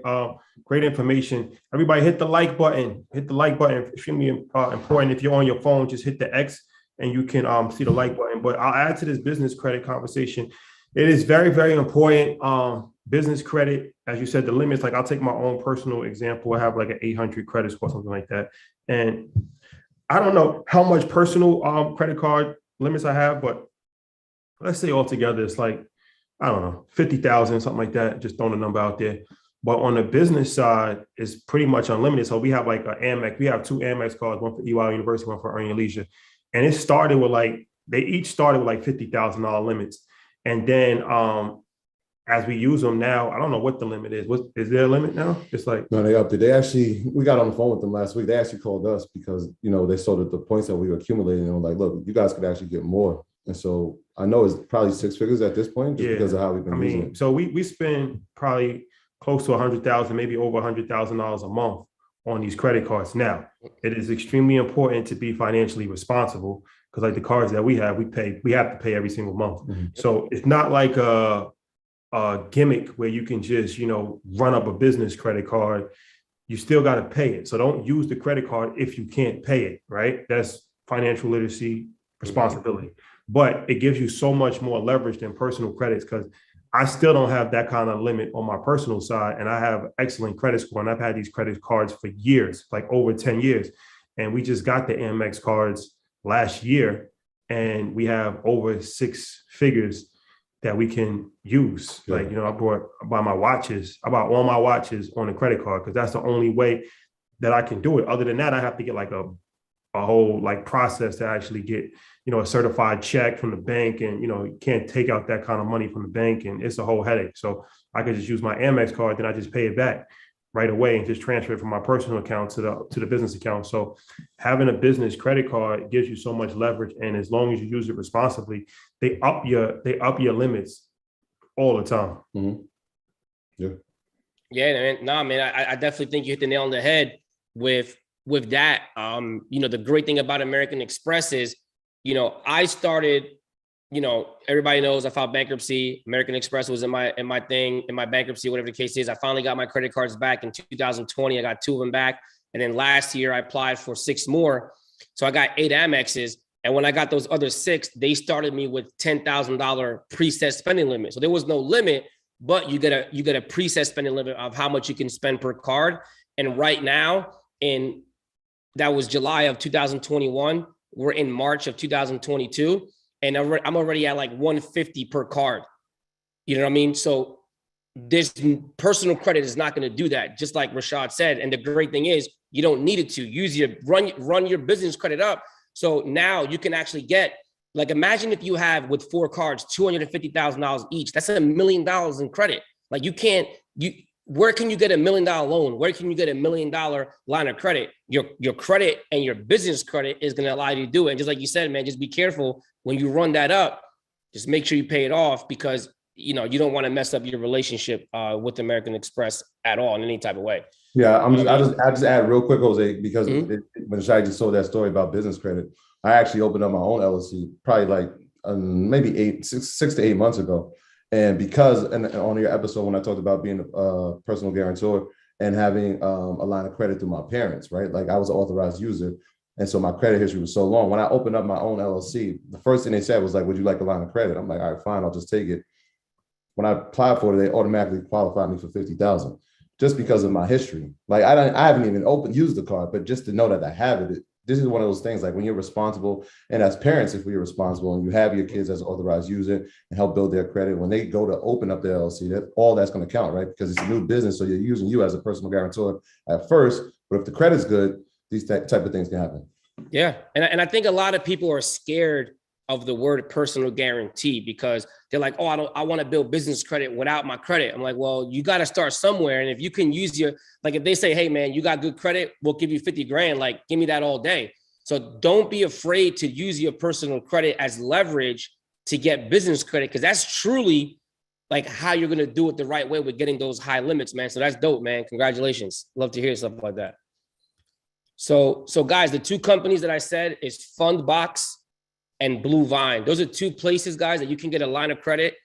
Great information. Everybody hit the like button. Hit the like button. It's extremely important. If you're on your phone, just hit the X and you can see the like button. But I'll add to this business credit conversation. It is very, very important. Business credit, as you said, the limits, like I'll take my own personal example. I have like an 800 credit score, something like that. And I don't know how much personal credit card limits I have, but let's say altogether it's like, I don't know, 50,000, something like that. Just throwing a number out there. But on the business side, it's pretty much unlimited. So we have like an Amex. We have 2 Amex cards, one for EY University, one for Earn Your Leisure. And it started with they each started with like $50,000 limits. And then as we use them now, I don't know what the limit is. Is there a limit now? It's like, no, they upped it. We got on the phone with them last week. They actually called us because, they saw that the points that we were accumulating, and were like, look, you guys could actually get more. And so I know it's probably 6 figures at this point, just because of how we've been using it. So we spend probably close to $100,000, maybe over $100,000 a month on these credit cards. Now, it is extremely important to be financially responsible, because like the cards that we have to pay every single month. Mm-hmm. So it's not like a gimmick where you can just, run up a business credit card. You still got to pay it. So don't use the credit card if you can't pay it, right? That's financial literacy responsibility. But it gives you so much more leverage than personal credits, because I still don't have that kind of limit on my personal side. And I have excellent credit score. And I've had these credit cards for years, like over 10 years. And we just got the Amex cards last year. And we have over 6 figures that we can use. Yeah. Like, I bought all my watches on a credit card, because that's the only way that I can do it. Other than that, I have to get like a whole process to actually get, a certified check from the bank. And, you can't take out that kind of money from the bank, and it's a whole headache. So I could just use my Amex card, then I just pay it back right away and just transfer it from my personal account to the business account. So having a business credit card gives you so much leverage. And as long as you use it responsibly, they up your limits all the time. Mm-hmm. Yeah. Yeah, man. No, man, I definitely think you hit the nail on the head with with that, you know, the great thing about American Express is, you know, I started, you know, everybody knows I filed bankruptcy. American Express was in my bankruptcy, whatever the case is. I finally got my credit cards back in 2020. I got 2 of them back. And then last year I applied for 6 more. So I got 8 Amexes. And when I got those other 6, they started me with $10,000 preset spending limit. So there was no limit, but you get a preset spending limit of how much you can spend per card. And right now, that was July of 2021. We're in March of 2022. And I'm already at like 150 per card. You know what I mean? So this personal credit is not going to do that, just like Rashad said. And the great thing is you don't need it to run your business credit up. So now you can actually get, like, imagine if you have with 4 cards, $250,000 each, that's $1 million in credit. Like where can you get $1 million loan? Where can you get $1 million line of credit? Your credit and your business credit is going to allow you to do it. And just like you said, man, just be careful when you run that up. Just make sure you pay it off, because you know you don't want to mess up your relationship with American Express at all in any type of way. Yeah, I just add real quick, Jose, because when Shai just told that story about business credit, I actually opened up my own LLC probably like maybe 6 to 8 months ago. And because, and on your episode, when I talked about being a personal guarantor and having a line of credit through my parents, right? Like I was an authorized user. And so my credit history was so long. When I opened up my own LLC, the first thing they said was like, would you like a line of credit? I'm like, all right, fine, I'll just take it. When I applied for it, they automatically qualified me for $50,000 just because of my history. Like I haven't even used the card, but just to know that I have it, this is one of those things, like when you're responsible, and as parents, if we're responsible and you have your kids as an authorized user and help build their credit, when they go to open up their LLC, that's going to count, right? Because it's a new business. So you're using you as a personal guarantor at first, but if the credit's good, these type of things can happen. Yeah. And I think a lot of people are scared of the word personal guarantee because they're like, oh, I want to build business credit without my credit. I'm like, well, you got to start somewhere. And if you can use like if they say, hey man, you got good credit, we'll give you 50 grand, like give me that all day. So don't be afraid to use your personal credit as leverage to get business credit, because that's truly like how you're going to do it the right way with getting those high limits, man. So that's dope, man. Congratulations. Love to hear stuff like that. So guys, the 2 companies that I said is Fundbox and Blue Vine. Those are 2 places, guys, that you can get a line of credit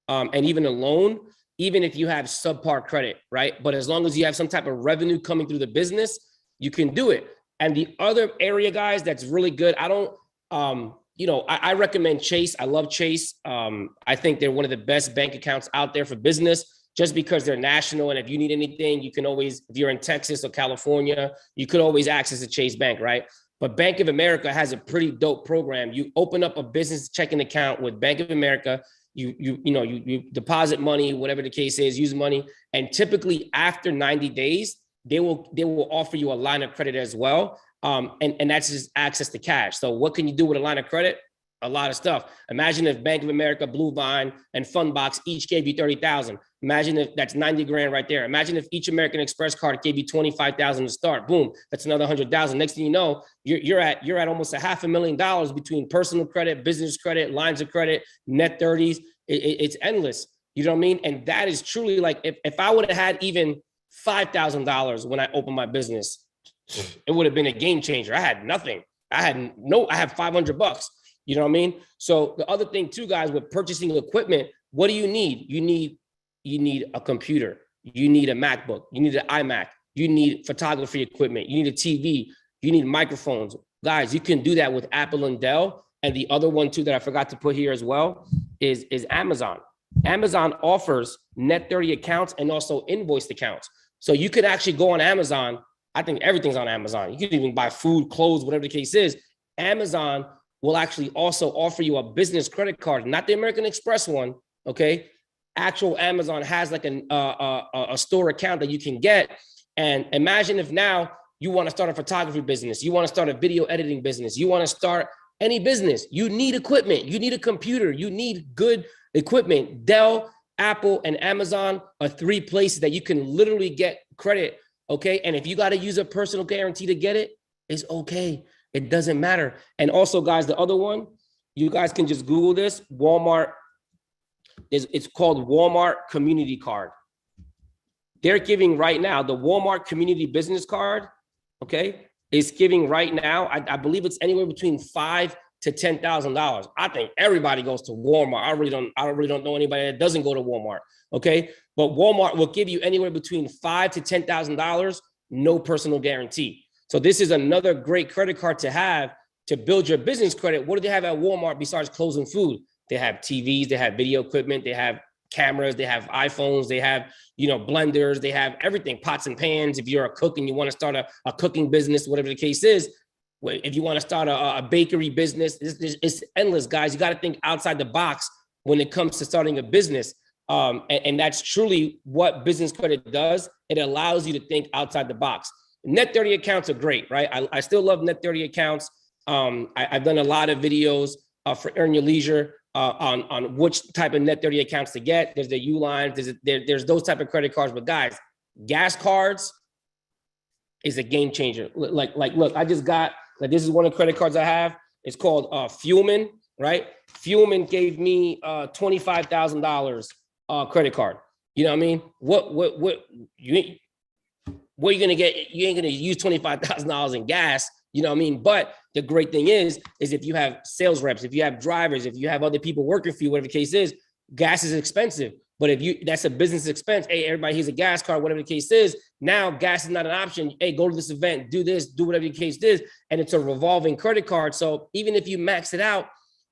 and even a loan, even if you have subpar credit, right? But as long as you have some type of revenue coming through the business, you can do it. And the other area, guys, that's really good, I recommend Chase. I love Chase. I think they're one of the best bank accounts out there for business, just because they're national. And if you need anything, you can always, if you're in Texas or California, you could always access a Chase Bank, right? But Bank of America has a pretty dope program. You open up a business checking account with Bank of America. You deposit money, whatever the case is, use money. And typically after 90 days, they will offer you a line of credit as well. And that's just access to cash. So what can you do with a line of credit? A lot of stuff. Imagine if Bank of America, Blue Vine, and Fundbox each gave you 30,000. Imagine if that's 90 grand right there. Imagine if each American Express card gave you 25,000 to start. Boom, that's another 100,000. Next thing you know, you're at almost $500,000 between personal credit, business credit, lines of credit, net 30s. It's endless. You know what I mean? And that is truly like, if I would have had even $5,000 when I opened my business, it would have been a game changer. I had nothing. I had $500. You know what I mean? So the other thing too, guys, with purchasing equipment, what do you need? You need a computer. You need a MacBook. You need an iMac. You need photography equipment. You need a TV. You need microphones. Guys, you can do that with Apple and Dell. And the other one too that I forgot to put here as well is Amazon. Amazon offers net 30 accounts and also invoiced accounts. So you could actually go on Amazon. I think everything's on Amazon. You can even buy food, clothes, whatever the case is. Amazon will actually also offer you a business credit card, not the American Express one, okay? Actual Amazon has like a store account that you can get. And imagine if now you want to start a photography business, you want to start a video editing business, you want to start any business, you need equipment, you need a computer, you need good equipment. Dell, Apple, and Amazon are 3 places that you can literally get credit, okay? And if you got to use a personal guarantee to get it, it's okay. It doesn't matter. And also, guys, the other one, you guys can just Google this, Walmart. It's called Walmart Community Card. They're giving right now the Walmart Community Business Card, okay? is giving right now, I believe it's anywhere between $5,000 to $10,000. I think everybody goes to Walmart. I really don't know anybody that doesn't go to Walmart. Okay, but Walmart will give you anywhere between $5,000 to $10,000, no personal guarantee. So this is another great credit card to have to build your business credit. What do they have at Walmart besides clothes and food? They have TVs, they have video equipment, they have cameras, they have iPhones, they have, blenders, they have everything, pots and pans. If you're a cook and you want to start a cooking business, whatever the case is, if you want to start a bakery business, it's endless, guys. You got to think outside the box when it comes to starting a business. And that's truly what business credit does. It allows you to think outside the box. Net 30 accounts are great, right? I still love Net 30 accounts. I've done a lot of videos for Earn Your Leisure on which type of Net 30 accounts to get. There's the Ulines, there's those type of credit cards. But guys, gas cards is a game changer. Look, I just got, this is one of the credit cards I have. It's called Fuelman, right? Fuelman gave me $25,000 credit card. You know what I mean? What you gonna get? You ain't gonna use $25,000 in gas. You know what I mean? But the great thing is if you have sales reps, if you have drivers, if you have other people working for you, whatever the case is, gas is expensive. But if that's a business expense, hey, everybody, here's a gas card, whatever the case is. Now gas is not an option. Hey, go to this event, do this, do whatever the case is. And it's a revolving credit card. So even if you max it out,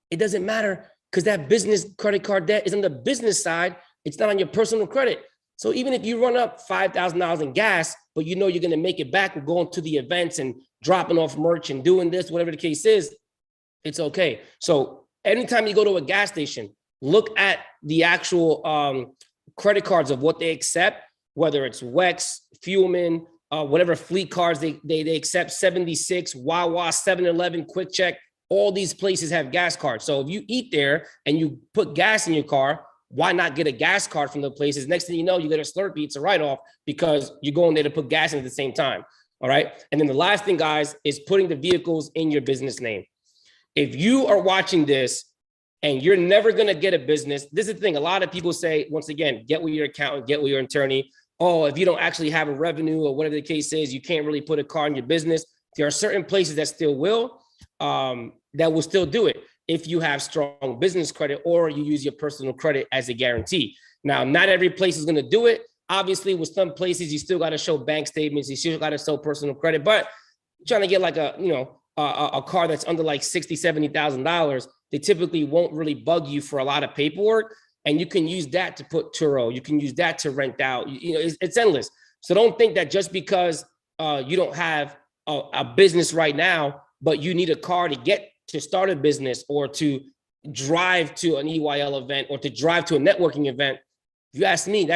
it doesn't matter because that business credit card debt is on the business side. It's not on your personal credit. So even if you run up $5,000 in gas, but you're going to make it back with going to the events and dropping off merch and doing this, whatever the case is, it's okay. So anytime you go to a gas station, look at the actual credit cards of what they accept, whether it's WEX, Fuelman, whatever fleet cards they accept, 76, Wawa, 7-Eleven, Quick Check. All these places have gas cards. So if you eat there and you put gas in your car, why not get a gas card from the places? Next thing you know, you get a Slurpee, it's a write-off because you're going there to put gas in at the same time. All right. And then the last thing, guys, is putting the vehicles in your business name. If you are watching this and you're never going to get a business, this is the thing. A lot of people say, once again, get with your accountant, get with your attorney. Oh, if you don't actually have a revenue or whatever the case is, you can't really put a card in your business. There are certain places that still will, do it if you have strong business credit or you use your personal credit as a guarantee. Now, not every place is going to do it. Obviously, with some places, you still got to show bank statements. You still got to show personal credit. But trying to get like a car that's under like $60,000, $70,000, they typically won't really bug you for a lot of paperwork. And you can use that to put Turo. You can use that to rent out. It's endless. So don't think that just because you don't have a business right now, but you need a car to start a business or to drive to an EYL event or to drive to a networking event. If you ask me,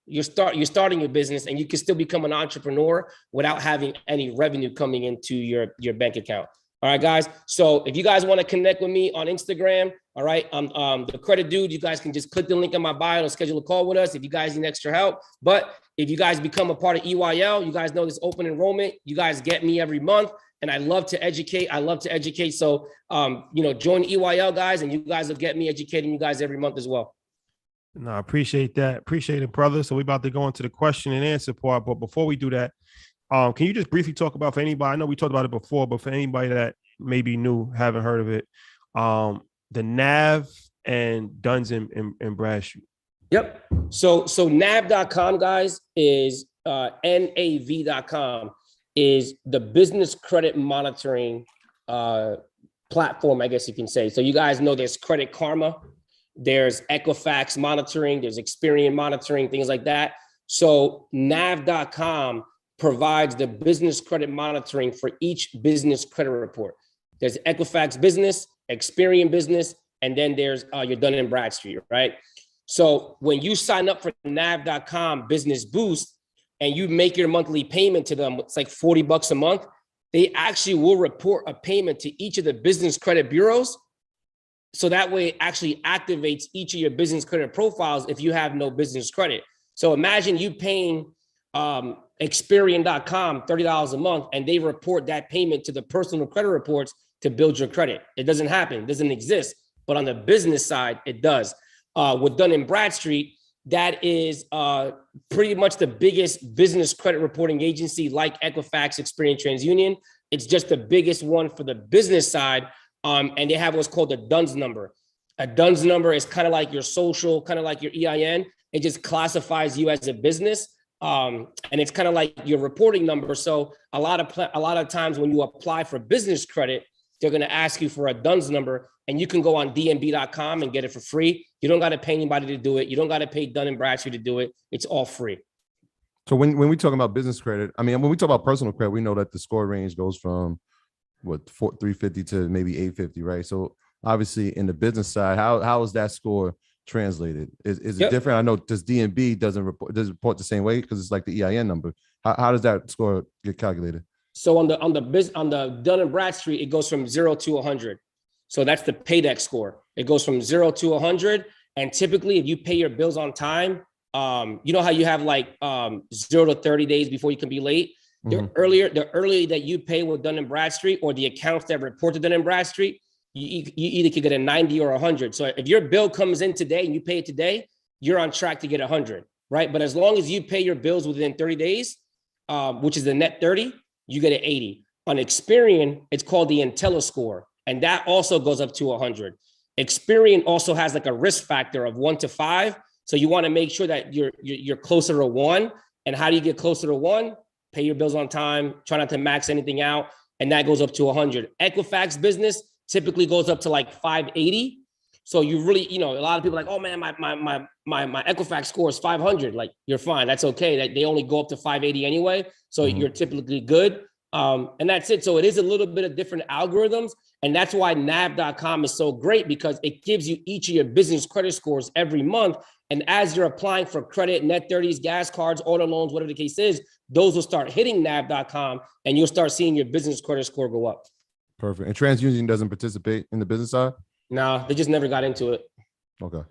you're starting your business and you can still become an entrepreneur without having any revenue coming into your bank account. All right, guys. So if you guys want to connect with me on Instagram, all right, the Credit Dude, you guys can just click the link in my bio and schedule a call with us if you guys need extra help. But if you guys become a part of EYL, you guys know this open enrollment. You guys get me every month. And I love to educate. So, join EYL, guys, and you guys will get me educating you guys every month as well. No, I appreciate that. Appreciate it, brother. So we're about to go into the question and answer part. But before we do that, can you just briefly talk about, for anybody, I know we talked about it before, but for anybody that may be new, haven't heard of it, the NAV and Duns and Bradstreet. Yep. So nav.com, guys, is NAV.com. is the business credit monitoring platform, I guess you can say. So you guys know there's Credit Karma, there's Equifax monitoring, there's Experian monitoring, things like that. So nav.com provides the business credit monitoring for each business credit report. There's Equifax business, Experian business, and then there's your Dun & Bradstreet, right? So when you sign up for nav.com Business Boost, and you make your monthly payment to them, it's like $40 a month, they actually will report a payment to each of the business credit bureaus. So that way it actually activates each of your business credit profiles if you have no business credit. So imagine you paying Experian.com $30 a month and they report that payment to the personal credit reports to build your credit. It doesn't happen, it doesn't exist. But on the business side, it does. With Dun & Bradstreet, that is pretty much the biggest business credit reporting agency like Equifax, Experian, TransUnion. It's just the biggest one for the business side. And they have what's called a DUNS number. A DUNS number is kind of like your social, kind of like your EIN. It just classifies you as a business. And it's kind of like your reporting number. So a lot of times when you apply for business credit, they're going to ask you for a DUNS number, and you can go on dnb.com and get it for free. You don't got to pay anybody to do it. You don't got to pay Dun & Bradstreet to do it. It's all free. So when we talk about business credit, I mean, when we talk about personal credit, we know that the score range goes from 350 to maybe 850, right? So obviously in the business side, how is that score translated? Is it different? I know does DNB doesn't report the same way because it's like the EIN number. How does that score get calculated? So on the Dun & Bradstreet, it goes from 0 to 100. So that's the paydex score. It goes from 0 to 100. And typically, if you pay your bills on time, you know how you have like 0 to 30 days before you can be late. The earlier that you pay with Dun & Bradstreet, or the accounts that report to Dun & Bradstreet, you either could get a 90 or 100. So if your bill comes in today and you pay it today, you're on track to get 100, right? But as long as you pay your bills within 30 days, which is the net 30, you get an 80. On Experian, it's called the Intella score, and that also goes up to 100. Experian also has like a risk factor of 1 to 5. So you want to make sure that you're closer to 1. And how do you get closer to 1? Pay your bills on time, try not to max anything out, and that goes up to 100. Equifax business typically goes up to like 580. So you really, a lot of people are like, oh man, my Equifax score is 500. Like, you're fine. That's okay. They only go up to 580 anyway. So you're typically good. And that's it. So it is a little bit of different algorithms. And that's why nav.com is so great, because it gives you each of your business credit scores every month. And as you're applying for credit, net 30s, gas cards, auto loans, whatever the case is, those will start hitting nav.com, and you'll start seeing your business credit score go up. Perfect. And TransUnion doesn't participate in the business side? No, they just never got into it. Okay.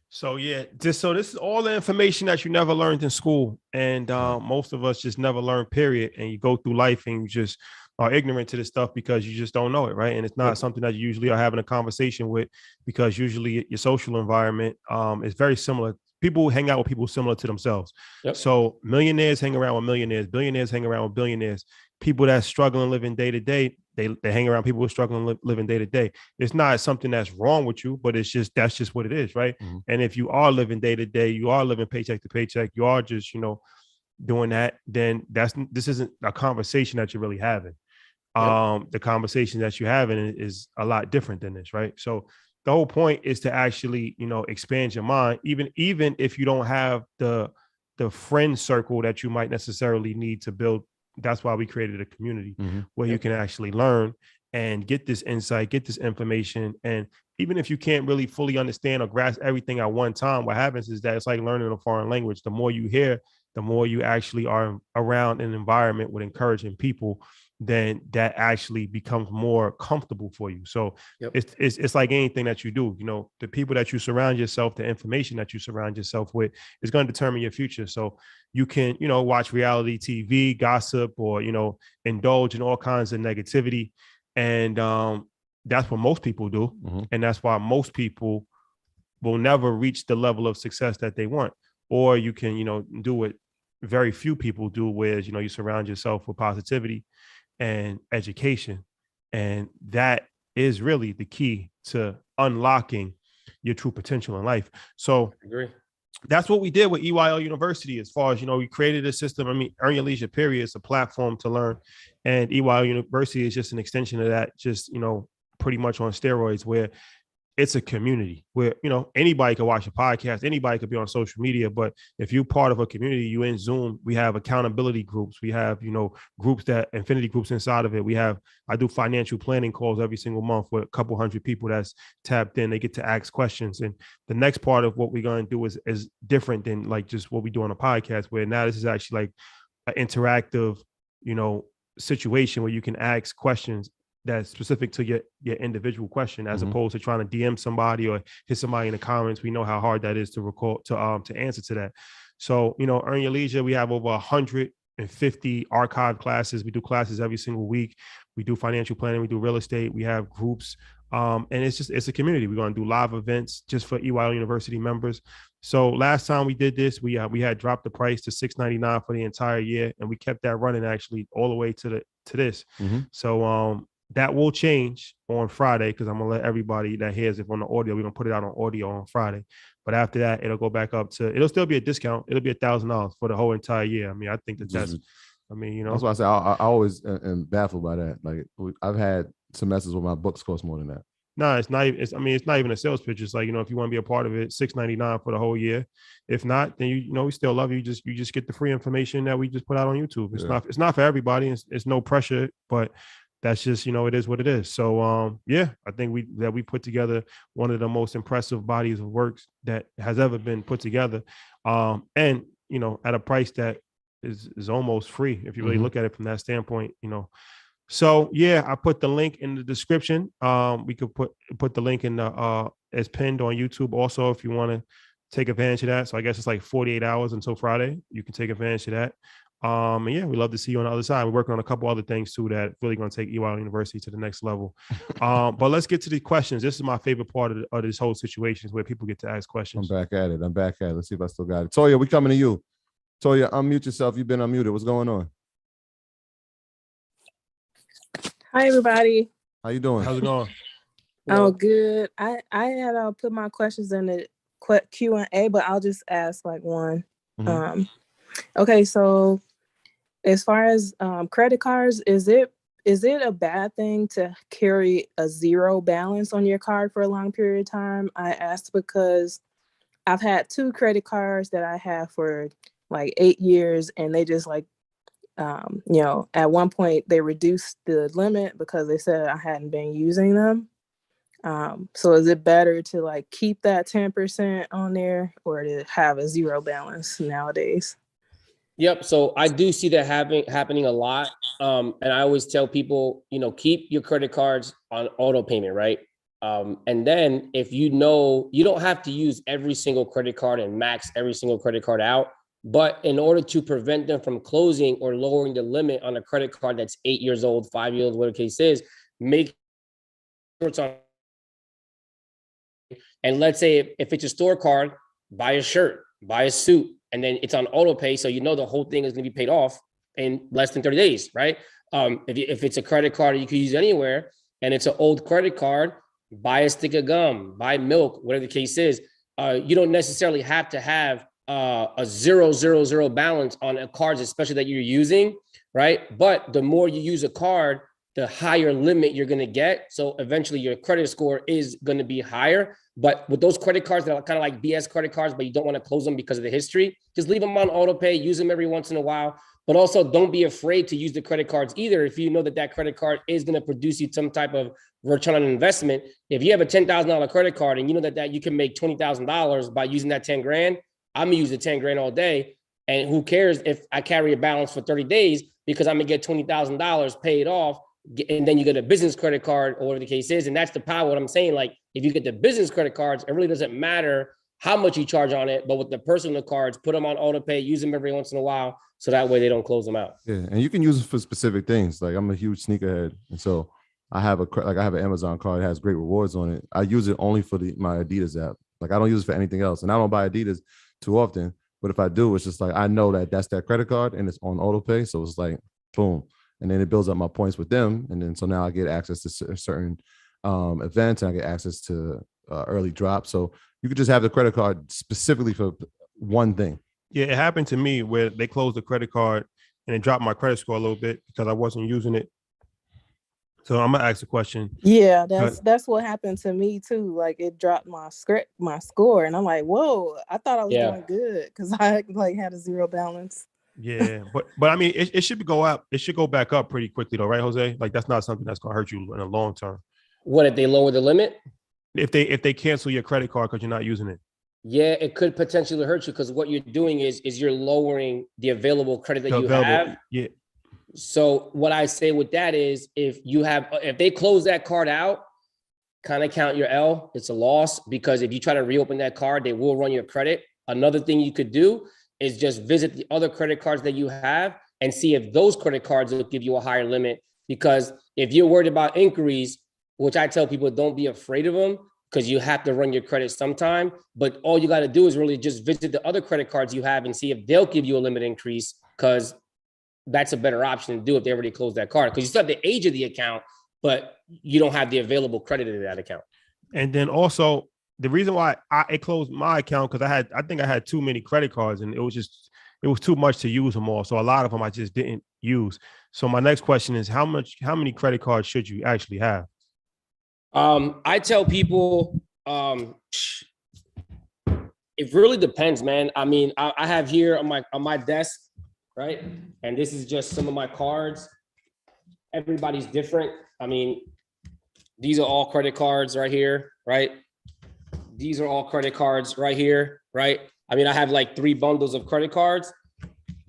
So yeah, this is all the information that you never learned in school, and most of us just never learn. Period. And you go through life and you just are ignorant to this stuff because you just don't know it, right? And it's not something that you usually are having a conversation with, because usually your social environment is very similar. People hang out with people similar to themselves. Yep. So millionaires hang around with millionaires, billionaires hang around with billionaires. People that struggle and living day to day, they hang around people who are struggling living day to day. It's not something that's wrong with you, but that's just what it is, right? Mm-hmm. And if you are living day to day, you are living paycheck to paycheck, you are just doing that, then this isn't a conversation that you're really having. The conversation that you're having is a lot different than this, right? So the whole point is to actually expand your mind, even if you don't have the friend circle that you might necessarily need to build. That's why we created a community where you can actually learn and get this insight, get this information. And even if you can't really fully understand or grasp everything at one time, what happens is that it's like learning a foreign language. The more you hear, the more you actually are around an environment with encouraging people, then that actually becomes more comfortable for you. So it's like anything that you do, the people that you surround yourself, the information that you surround yourself with is going to determine your future. So you can, watch reality TV, gossip, or, indulge in all kinds of negativity. And that's what most people do. Mm-hmm. And that's why most people will never reach the level of success that they want. Or you can, do what very few people do, whereas, you surround yourself with positivity and education. And that is really the key to unlocking your true potential in life. So I agree. That's what we did with EYL University. As far as, we created a system. Earn Your Leisure period is a platform to learn. And EYL University is just an extension of that, just, pretty much on steroids, where it's a community where, anybody can watch a podcast, anybody could be on social media. But if you're part of a community, you in Zoom, we have accountability groups. We have, groups infinity groups inside of it. I do financial planning calls every single month with a couple hundred people that's tapped in. They get to ask questions. And the next part of what we're going to do is different than like just what we do on a podcast, where now this is actually like an interactive, situation where you can ask questions that's specific to your individual question, as opposed to trying to DM somebody or hit somebody in the comments. We know how hard that is to record, to answer to that. So, Earn Your Leisure, we have over 150 archived classes. We do classes every single week. We do financial planning. We do real estate. We have groups. And it's a community. We're going to do live events just for EYL University members. So last time we did this, we had dropped the price to $6.99 for the entire year. And we kept that running actually all the way to the to this. Mhm. So that will change on Friday because I'm gonna let everybody that hears it on the audio. We're gonna put it out on audio on Friday. But after that, it'll go back up to. It'll still be a discount. It'll be $1,000 for the whole entire year. I mean, I think that's. I mean, you know, that's why I say I always am baffled by that. Like I've had semesters where my books cost more than that. No, it's not. It's, I mean, it's not even a sales pitch. It's like, you know, if you want to be a part of it, $6.99 for the whole year. If not, then you know we still love you. You just get the free information that we just put out on YouTube. It's not for everybody. It's no pressure, but that's just, you know, it is what it is. So yeah, I think we put together one of the most impressive bodies of works that has ever been put together, and you know, at a price that is almost free if you really look at it from that standpoint, you know. So yeah, I put the link in the description. We could put the link in the as pinned on YouTube also if you want to take advantage of that. So I guess it's like 48 hours until Friday. You can take advantage of that. And yeah, we love to see you on the other side. We're working on a couple other things too that really going to take EY University to the next level. But let's get to the questions. This is my favorite part of this whole situation is where people get to ask questions. I'm back at it. Let's see if I still got it. Toya, we coming to you. Toya, unmute yourself. You've been unmuted. What's going on? Hi, everybody. How you doing? How's it going? Oh, good. I had put my questions in the Q&A, but I'll just ask like one. Okay, so as far as credit cards, is it a bad thing to carry a zero balance on your card for a long period of time? I asked because I've had 2 credit cards that I have for like 8 years, and they just like you know, at one point they reduced the limit because they said I hadn't been using them. So is it better to like keep that 10% on there or to have a zero balance nowadays? Yep. So I do see that happening a lot. And I always tell people, you know, keep your credit cards on auto payment, right? And then if you know, you don't have to use every single credit card and max every single credit card out. But in order to prevent them from closing or lowering the limit on a credit card that's 8 years old, 5 years old, whatever the case is, make sure it's on. And let's say if it's a store card, buy a shirt, buy a suit, and then it's on auto pay. So you know the whole thing is going to be paid off in less than 30 days, right? If it's a credit card you can use anywhere and it's an old credit card, buy a stick of gum, buy milk, whatever the case is. You don't necessarily have to have a 000 balance on cards, especially that you're using, right? But the more you use a card, the higher limit you're going to get. So eventually your credit score is going to be higher. But with those credit cards that are kind of like BS credit cards, but you don't want to close them because of the history, just leave them on auto pay, use them every once in a while. But also don't be afraid to use the credit cards either. If you know that credit card is going to produce you some type of return on investment. If you have a $10,000 credit card and you know that you can make $20,000 by using that 10 grand, I'm gonna use the 10 grand all day. And who cares if I carry a balance for 30 days because I'm gonna get $20,000 paid off. And then you get a business credit card or whatever the case is. And that's the power. What I'm saying, like if you get the business credit cards, it really doesn't matter how much you charge on it. But with the personal cards, put them on auto pay, use them every once in a while. So that way they don't close them out. Yeah. And you can use it for specific things. Like I'm a huge sneakerhead. And so I have an Amazon card that has great rewards on it. I use it only for my Adidas app. Like I don't use it for anything else. And I don't buy Adidas too often. But if I do, it's just like I know that's that credit card and it's on auto pay. So it's like, boom. And then it builds up my points with them. And then so now I get access to certain events and I get access to early drops. So you could just have the credit card specifically for one thing. Yeah, it happened to me where they closed the credit card and it dropped my credit score a little bit because I wasn't using it. So I'm gonna ask a question. Yeah, that's what happened to me too. Like it dropped my score, and I'm like, whoa! I thought I was doing good because I like had a zero balance. Yeah, but I mean, it should go up. It should go back up pretty quickly, though, right, Jose? Like that's not something that's gonna hurt you in the long term. What if they lower the limit? If they cancel your credit card because you're not using it. Yeah, it could potentially hurt you because what you're doing is you're lowering the available credit that you have. Yeah. So what I say with that is if they close that card out, kind of count your L. It's a loss because if you try to reopen that card, they will run your credit. Another thing you could do is just visit the other credit cards that you have and see if those credit cards will give you a higher limit. Because if you're worried about inquiries, which I tell people, don't be afraid of them because you have to run your credit sometime. But all you got to do is really just visit the other credit cards you have and see if they'll give you a limit increase because that's a better option to do if they already closed that card, because you still have the age of the account, but you don't have the available credit in that account. And then also the reason why I closed my account, because I think I had too many credit cards, and it was too much to use them all. So a lot of them I just didn't use. So my next question is, how many credit cards should you actually have? I tell people, it really depends, man. I mean, I have here on my desk, right? And this is just some of my cards. Everybody's different. I mean, these are all credit cards right here, right? These are all credit cards right here, right? I mean, I have like 3 bundles of credit cards.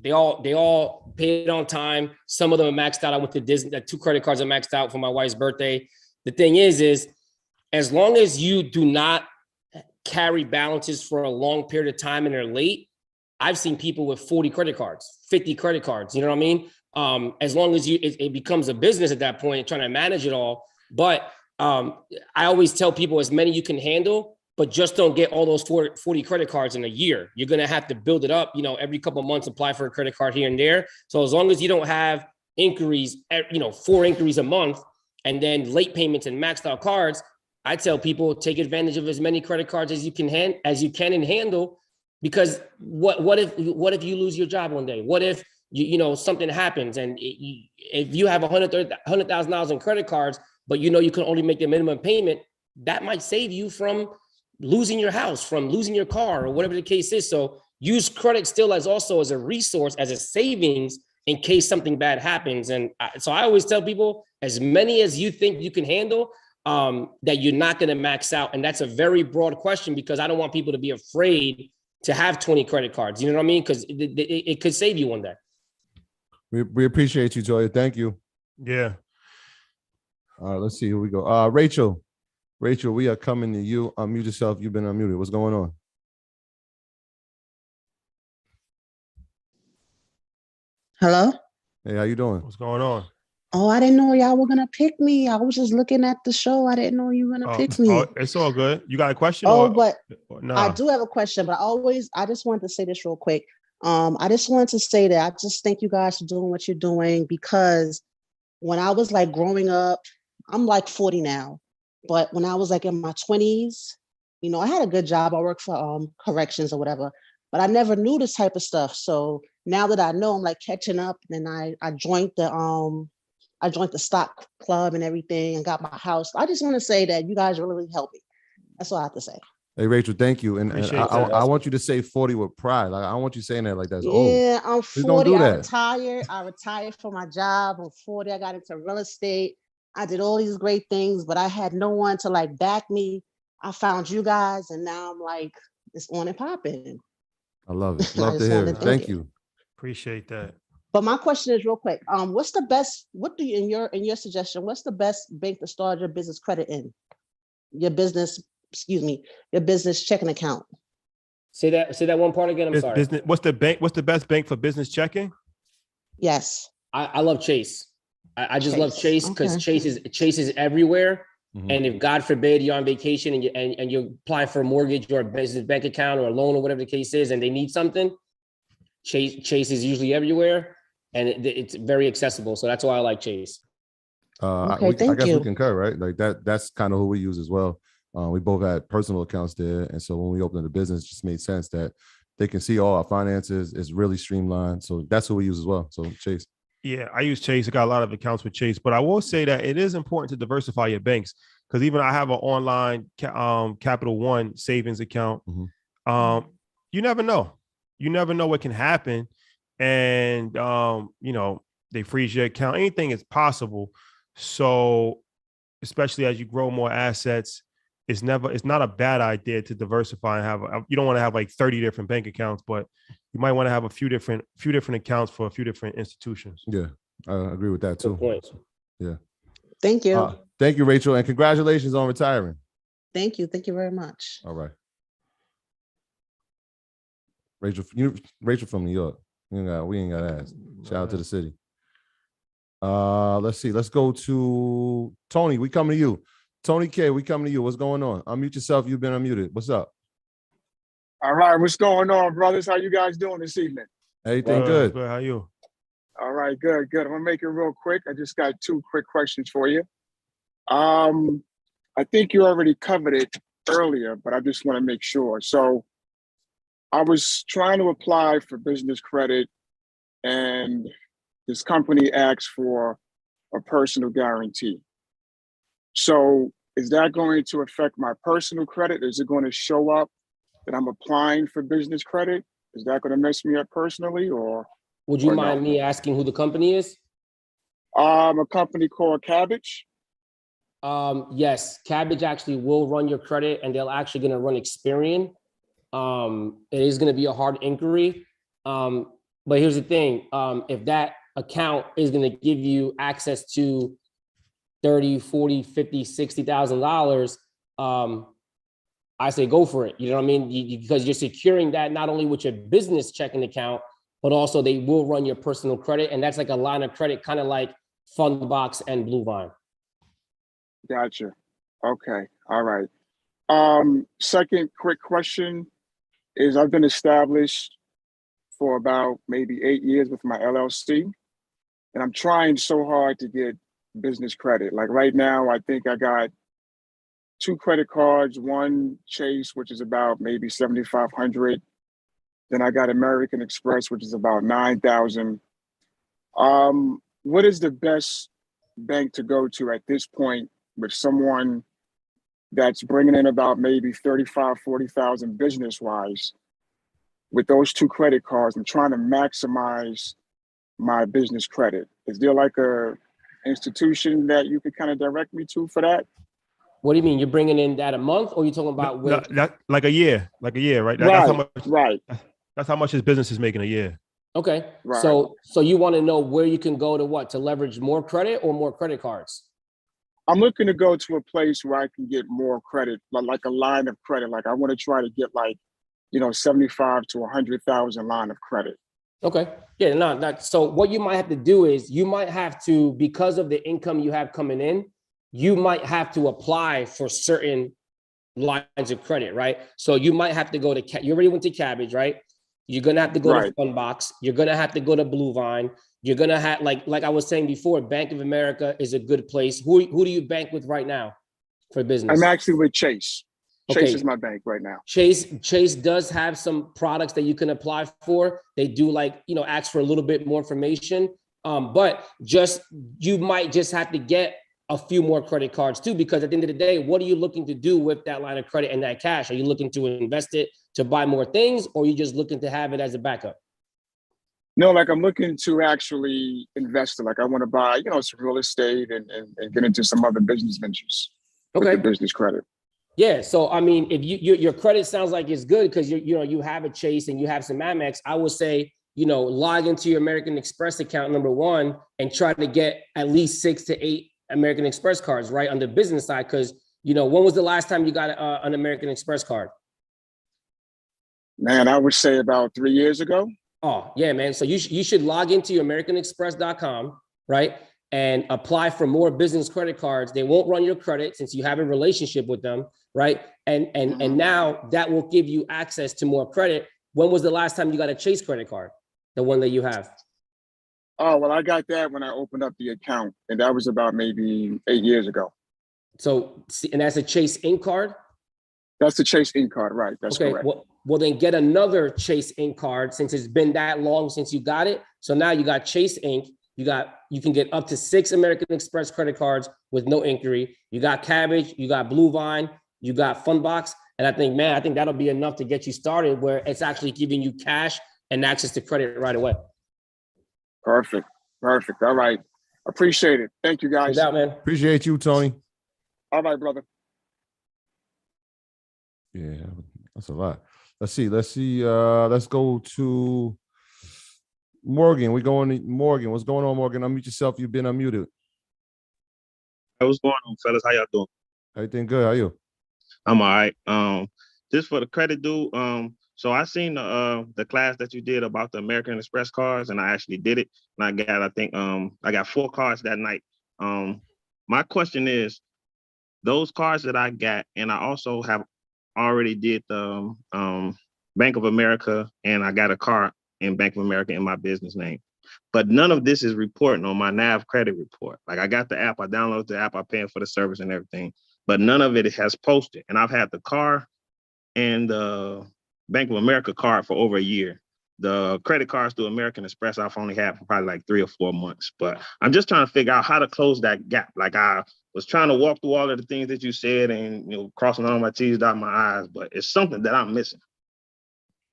They all paid on time. Some of them are maxed out. I went to Disney. 2 credit cards are maxed out for my wife's birthday. The thing is as long as you do not carry balances for a long period of time and they're late, I've seen people with 40 credit cards, 50 credit cards. You know what I mean? As long as it becomes a business at that point, trying to manage it all. But I always tell people as many you can handle, but just don't get all those 40 credit cards in a year. You're going to have to build it up, every couple of months, apply for a credit card here and there. So as long as you don't have inquiries, 4 inquiries a month, and then late payments and maxed out cards, I tell people take advantage of as many credit cards as you can and handle, because what if you lose your job one day? What if something happens and if you have $100,000 in credit cards, but you can only make the minimum payment, that might save you from losing your house, from losing your car, or whatever the case is. So use credit still as a resource, as a savings in case something bad happens. And so I always tell people, as many as you think you can handle, that you're not going to max out. And that's a very broad question, because I don't want people to be afraid to have 20 credit cards. You know what I mean? Because it could save you one day. We appreciate you, Joy. Thank you. Yeah. All right, let's see. Here we go. Rachel, we are coming to you. Unmute yourself. You've been unmuted. What's going on? Hello? Hey, how you doing? What's going on? Oh, I didn't know y'all were gonna pick me. I was just looking at the show. I didn't know you were gonna pick me. Oh, it's all good. You got a question? But no? I do have a question, but I just wanted to say this real quick. I just wanted to say that I just thank you guys for doing what you're doing, because when I was like growing up, I'm like 40 now, but when I was like in my 20s, I had a good job. I worked for corrections or whatever, but I never knew this type of stuff. So now that I know, I'm like catching up, and I joined the stock club and everything and got my house. I just want to say that you guys really helped me. That's all I have to say. Hey, Rachel, thank you. And I want you to say 40 with pride. Like, I don't want you saying that like that's old. Yeah, I'm 40. Don't do that. I retired from my job. I'm 40. I got into real estate. I did all these great things, but I had no one to like back me. I found you guys, and now I'm like, it's on and popping. I love it. Love to hear it. Thank you. Appreciate that. But my question is real quick. What's the best, in your suggestion, what's the best bank to start your business credit in? Your business checking account. Say that one part again. I'm sorry. What's the best bank for business checking? Yes. I love Chase. I just love Chase, because Okay. Chase is everywhere. Mhm. And if God forbid you're on vacation and you're applying for a mortgage or a business bank account or a loan or whatever the case is, and they need something, Chase is usually everywhere, and it's very accessible. So that's why I like Chase. I Thank guess you. we concur, right? Like that's kind of who we use as well. We both had personal accounts there. And so when we opened the business, it just made sense that they can see all our finances. It's really streamlined. So that's who we use as well. So Chase. Yeah, I use Chase. I got a lot of accounts with Chase, but I will say that it is important to diversify your banks, because even I have an online Capital One savings account. Mhm. You never know. You never know what can happen. And, they freeze your account. Anything is possible. So especially as you grow more assets, it's not a bad idea to diversify and you don't want to have like 30 different bank accounts, but you might want to have a few different accounts for a few different institutions. Yeah, I agree with that too. Good point. Yeah. Thank you. Thank you, Rachel. And congratulations on retiring. Thank you. Thank you very much. All right. Rachel from New York. We ain't got to ask. Shout out to the city. Let's see. Let's go to Tony. We coming to you. Tony K, we coming to you. What's going on? Unmute yourself. You've been unmuted. What's up? All right, what's going on, brothers? How you guys doing this evening? Everything good. How are you? All right, good, good. I'm gonna make it real quick. I just got two quick questions for you. I think you already covered it earlier, but I just want to make sure. So I was trying to apply for business credit, and this company asked for a personal guarantee. So is that going to affect my personal credit? Is it going to show up that I'm applying for business credit? Is that going to mess me up personally, or Would you no? mind me asking who the company is? A company called Cabbage. Yes, Cabbage actually will run your credit, and they're actually going to run Experian. It is going to be a hard inquiry. But here's the thing. If that account is going to give you access to 30, 40, 50, $60,000, I say go for it. You know what I mean? Because you're securing that not only with your business checking account, but also they will run your personal credit. And that's like a line of credit, kind of like Fundbox and Bluevine. Gotcha. Okay. All right. Second quick question is I've been established for about maybe 8 years with my LLC, and I'm trying so hard to get business credit. Like right now, I think I got 2 credit cards, one Chase, which is about maybe 7,500. Then I got American Express, which is about 9,000. What is the best bank to go to at this point with someone that's bringing in about maybe 35, 40,000 business wise with those 2 credit cards and trying to maximize my business credit? Is there like a institution that you could kind of direct me to for that? What do you mean? You're bringing in that a month, or are you talking about with? That, like a year, right? Right, right. That's how much his business is making a year. Okay. Right. So you want to know where you can go to what? To leverage more credit or more credit cards? I'm looking to go to a place where I can get more credit, like a line of credit. Like I want to try to get like, 75 to 100,000 line of credit. Okay. Yeah, no, that. So what you might have to do is you might have to, because of the income you have coming in, you might have to apply for certain lines of credit, right? So you might have to go to, you already went to Cabbage, right? You're going to have to go to Fundbox. You're going to have to go to Bluevine. You're going to have, like I was saying before, Bank of America is a good place. Who do you bank with right now for business? I'm actually with Chase. Okay. Chase is my bank right now. Chase does have some products that you can apply for. They do ask for a little bit more information. But you might just have to get a few more credit cards too, because at the end of the day, what are you looking to do with that line of credit and that cash? Are you looking to invest it to buy more things, or are you just looking to have it as a backup? No, like I'm looking to actually invest it. Like I want to buy, some real estate and get into some other business ventures with the business credit. Yeah. So, I mean, if your credit sounds like it's good because you have a Chase and you have some Amex, I would say, log into your American Express account, number one, and try to get at least 6 to 8 American Express cards, right, on the business side. Because, when was the last time you got an American Express card? Man, I would say about 3 years ago. Oh, yeah, man. So you should log into your AmericanExpress.com, right, and apply for more business credit cards. They won't run your credit since you have a relationship with them, right? And now that will give you access to more credit. When was the last time you got a Chase credit card? The one that you have? Oh, well, I got that when I opened up the account, and that was about maybe 8 years ago. So, and that's a Chase Ink card? That's the Chase Ink card, right? That's correct. Well, then get another Chase Ink card since it's been that long since you got it. So now you got Chase Ink. You can get up to 6 American Express credit cards with no inquiry. You got Cabbage, you got Bluevine, you got Fundbox. And I think that'll be enough to get you started where it's actually giving you cash and access to credit right away. Perfect. All right. Appreciate it. Thank you, guys. No doubt, man. Appreciate you, Tony. All right, brother. Yeah, that's a lot. Let's see. Let's go to Morgan. We're going to Morgan. What's going on, Morgan? Unmute yourself. You've been unmuted. Hey, what's going on, fellas? How y'all doing? Everything good? How are you? I'm all right. Just for the credit due. So I seen the class that you did about the American Express cards, and I actually did it. And I got 4 cards that night. My question is, those cards that I got, and I also have already did the Bank of America, and I got a card in Bank of America in my business name. But none of this is reporting on my NAV credit report. Like I got the app, I downloaded the app, I paying for the service and everything, but none of it has posted. And I've had the car and the Bank of America card for over a year. The credit cards through American Express, I've only had for probably like 3 or 4 months, but I'm just trying to figure out how to close that gap. Like I was trying to walk through all of the things that you said and, crossing all my T's, dotting my I's, but it's something that I'm missing.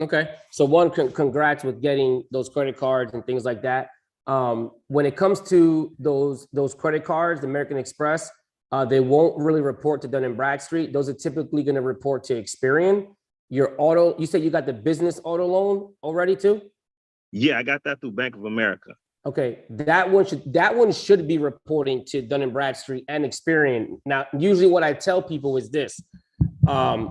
Okay, so one, congrats with getting those credit cards and things like that. When it comes to those credit cards, the American Express, they won't really report to Dun & Bradstreet. Those are typically going to report to Experian. Your auto, you said you got the business auto loan already too? Yeah, I got that through Bank of America. Okay, that one should be reporting to Dun & Bradstreet and Experian. Now, usually what I tell people is this: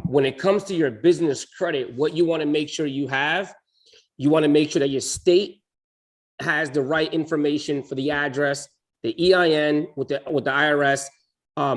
when it comes to your business credit, what you want to make sure you want to make sure that your state has the right information for the address, the EIN with the IRS,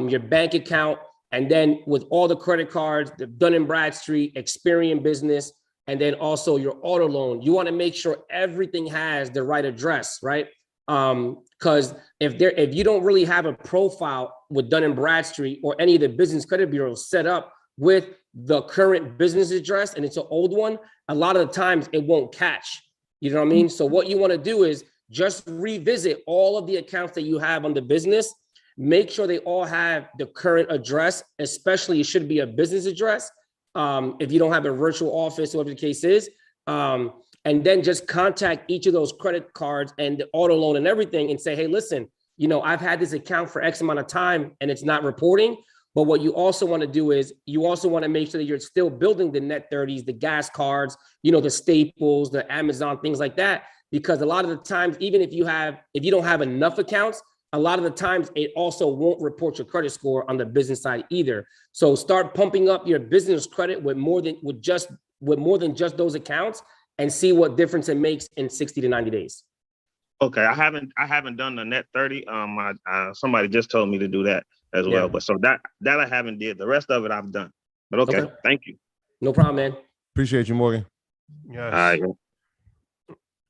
your bank account, and then with all the credit cards, the Dun & Bradstreet, Experian Business, and then also your auto loan. You want to make sure everything has the right address, right? Because if you don't really have a profile with Dun & Bradstreet or any of the business credit bureaus set up with the current business address and it's an old one, a lot of the times it won't catch. You know what I mean? So what you want to do is just revisit all of the accounts that you have on the business. Make sure they all have the current address, especially it should be a business address. If you don't have a virtual office, whatever the case is, and then just contact each of those credit cards and the auto loan and everything and say, hey, listen, I've had this account for X amount of time and it's not reporting. But what you also want to do is you also want to make sure that you're still building the net 30s, the gas cards, the Staples, the Amazon, things like that. Because a lot of the times, even if you don't have enough accounts, a lot of the times it also won't report your credit score on the business side either. So start pumping up your business credit with more than just those accounts and see what difference it makes in 60 to 90 days. Okay, I haven't done the net 30. Somebody just told me to do that as well. But so that I haven't did. The rest of it I've done. But okay. Thank you. No problem, man. Appreciate you, Morgan. Yes. All right.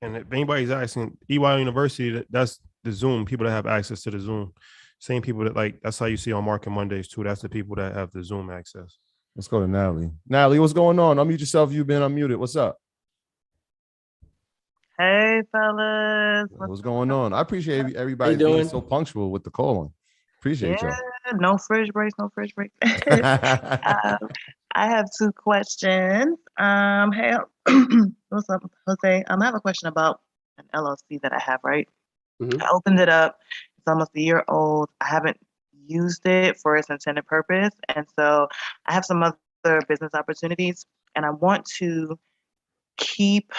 And if anybody's asking, EY University, that's the Zoom, people that have access to the Zoom. Same people that's how you see on Market Mondays too. That's the people that have the Zoom access. Let's go to Natalie. Natalie, what's going on? Unmute yourself. You've been unmuted. What's up? Hey, fellas. What's going on? I appreciate everybody being so punctual with the calling. Appreciate y'all. No fridge breaks, no fridge breaks. I have 2 questions. Hey, what's up, Jose? I have a question about an LLC that I have, right? Mm-hmm. I opened it up. It's almost a year old. I haven't used it for its intended purpose. And so I have some other business opportunities, and I want to keep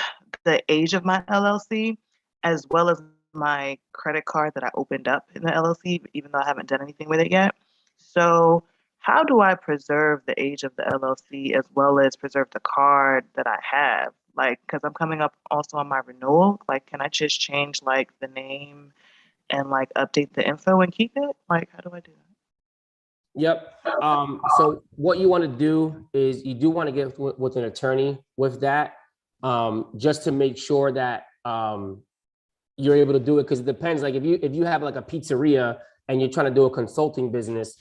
the age of my LLC as well as my credit card that I opened up in the LLC, even though I haven't done anything with it yet. So how do I preserve the age of the LLC as well as preserve the card that I have? Because I'm coming up also on my renewal. Can I just change the name and update the info and keep it? How do I do that? Yep. So what you want to do is you do want to get with an attorney with that, just to make sure that you're able to do it. Because it depends. If you have a pizzeria and you're trying to do a consulting business,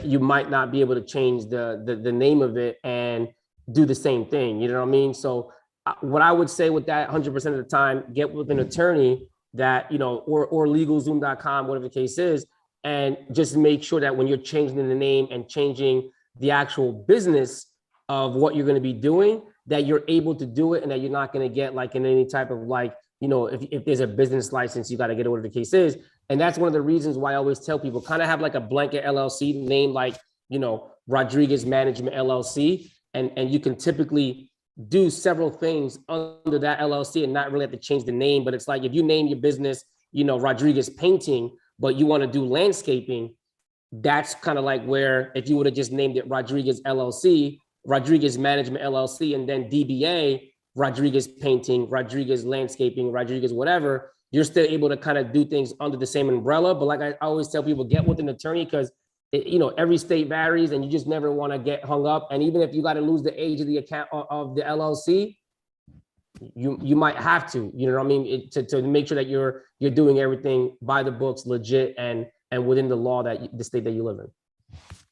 you might not be able to change the name of it and do the same thing. You know what I mean? So what I would say with that 100% of the time, get with an attorney that, or legalzoom.com, whatever the case is, and just make sure that when you're changing the name and changing the actual business of what you're going to be doing, that you're able to do it and that you're not going to get in any type of if there's a business license, you got to get it, whatever the case is. And that's one of the reasons why I always tell people kind of have a blanket LLC name, Rodriguez Management LLC. And you can typically do several things under that LLC and not really have to change the name. But it's if you name your business, Rodriguez Painting, but you want to do landscaping, that's kind of where if you would have just named it Rodriguez LLC, Rodriguez Management LLC, and then DBA, Rodriguez Painting, Rodriguez Landscaping, Rodriguez whatever, you're still able to kind of do things under the same umbrella. But I always tell people, get with an attorney because every state varies and you just never want to get hung up. And even if you got to lose the age of the account of the LLC, you might have to, you know what I mean, to make sure that you're doing everything by the books, legit, and within the law that the state that you live in.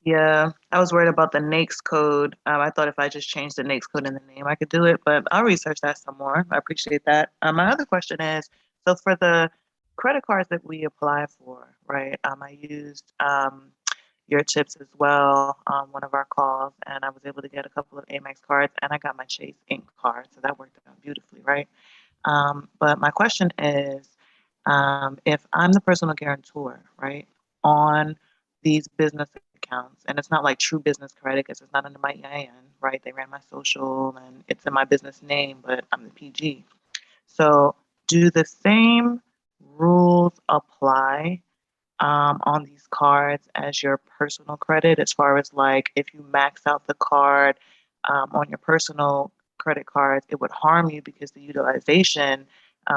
Yeah, I was worried about the NAICS code. I thought if I just changed the NAICS code in the name, I could do it, but I'll research that some more. I appreciate that. My other question is, so for the credit cards that we apply for, right? I used your tips as well on one of our calls, and I was able to get a couple of Amex cards, and I got my Chase Ink card, so that worked out beautifully, right? But my question is, if I'm the personal guarantor, right, on these business accounts, and it's not like true business credit because it's not under my EIN, right? They ran my social and it's in my business name, but I'm the PG. So do the same rules apply on these cards as your personal credit, as far as like if you max out the card on your personal credit cards, it would harm you because the utilization